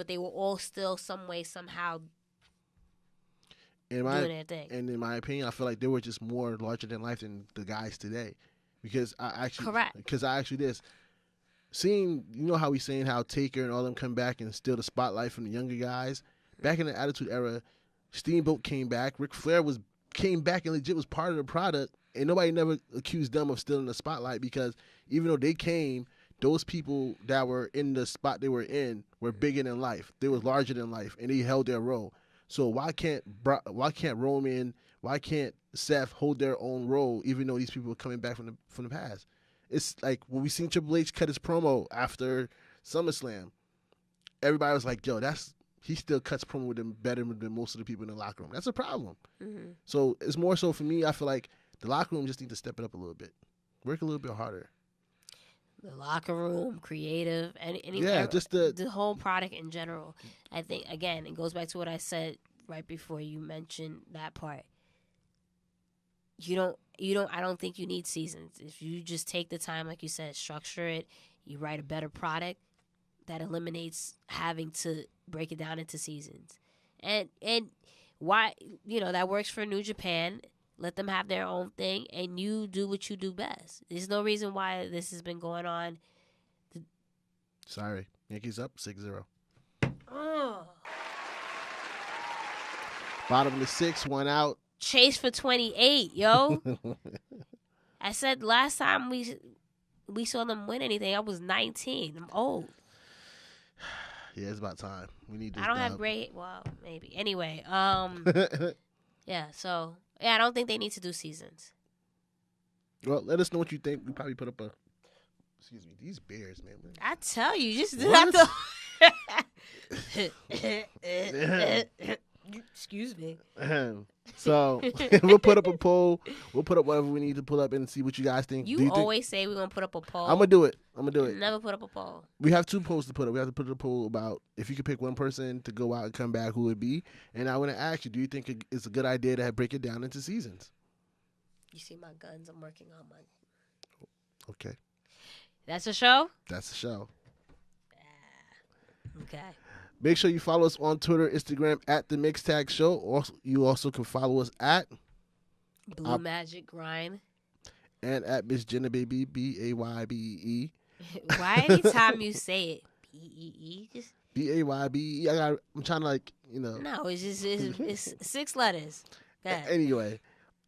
they were all still some way, somehow doing their thing. And in my opinion, I feel like they were just more larger than life than the guys today. Because I actually this. Seeing, how we saying how Taker and all them come back and steal the spotlight from the younger guys. Back in the Attitude Era, Steamboat came back. Ric Flair came back and legit was part of the product. And nobody never accused them of stealing the spotlight because even though they came, those people that were in the spot they were in were bigger than life. They was larger than life, and they held their role. So why can't Roman, why can't Seth hold their own role even though these people are coming back from the past? It's like when we seen Triple H cut his promo after SummerSlam, everybody was like, yo, he still cuts promo with them better than most of the people in the locker room. That's a problem. Mm-hmm. So it's more so for me, I feel like the locker room just need to step it up a little bit. Work a little bit harder. The locker room, creative, just the whole product in general. I think, again, it goes back to what I said right before you mentioned that part. I don't think you need seasons. If you just take the time, like you said, structure it, you write a better product, that eliminates having to break it down into seasons. And why, that works for New Japan. Let them have their own thing, and you do what you do best. There's no reason why this has been going on. Sorry. Yankees up 6-0. Oh. Bottom of the 6th, 1 out. Chase for 28, yo. I said last time we saw them win anything, I was 19. I'm old. Yeah, it's about time. We need this I don't dub. have great. Well, maybe. Anyway, yeah. So I don't think they need to do seasons. Well, let us know what you think. We probably put up a. Excuse me, these bears, man. I tell you, just do What? not to. Excuse me. So we'll put up a poll. We'll put up whatever we need to pull up and see what you guys think. You Do always say we're gonna put up a poll. I'm gonna do it. Never put up a poll. We have 2 polls to put up. We have to put a poll about if you could pick one person to go out and come back, who would it be? And I want to ask you, do you think it's a good idea to break it down into seasons? You see my guns? I'm working on mine. Okay, That's a show? that's the show. Okay. Make sure you follow us on Twitter, Instagram at the Mix Tag Show. Also, you also can follow us at Blue Magic Grind. and at Miss Jenna Baby BAYBE. Why anytime you say it, B-E-E? Just BAYBE. I'm trying to no, it's just it's 6 letters. Go ahead. Anyway,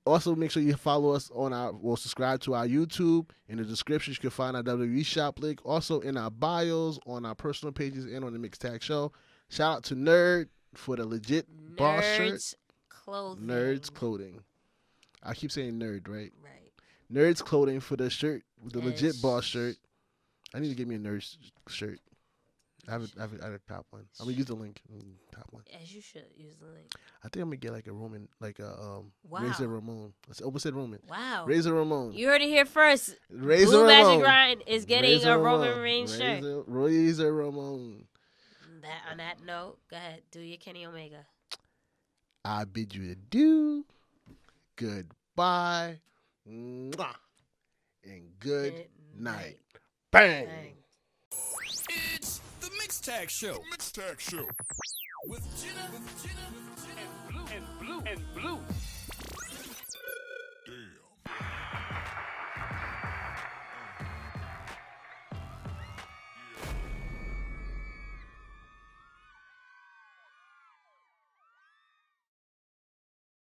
also make sure you follow us on subscribe to our YouTube. In the description, you can find our WWE shop link. Also in our bios, on our personal pages, and on the Mix Tag Show. Shout out to Nerd for the legit boss shirt. Nerds Clothing. I keep saying nerd, right? Right. Nerds Clothing for the shirt, the Yes. legit boss shirt. I need to get me a nerd shirt. I have a top one. I'm gonna use the link. Top one. As you should use the link. I think I'm gonna get like a Roman, Wow. Razor Ramon. Let's almost said Roman. Wow. Razor Ramon. You heard it here first. Razor Blue Ramon. Magic Grind is getting Razor a Roman Ramon. Reigns shirt. Razor Ramon. On that note, go ahead. Do your Kenny Omega. I bid you adieu. Goodbye. Mwah, and good night. Bang. Bang. It's the Mix Tag Show. Mix Tag Show. With Jenna and Blue.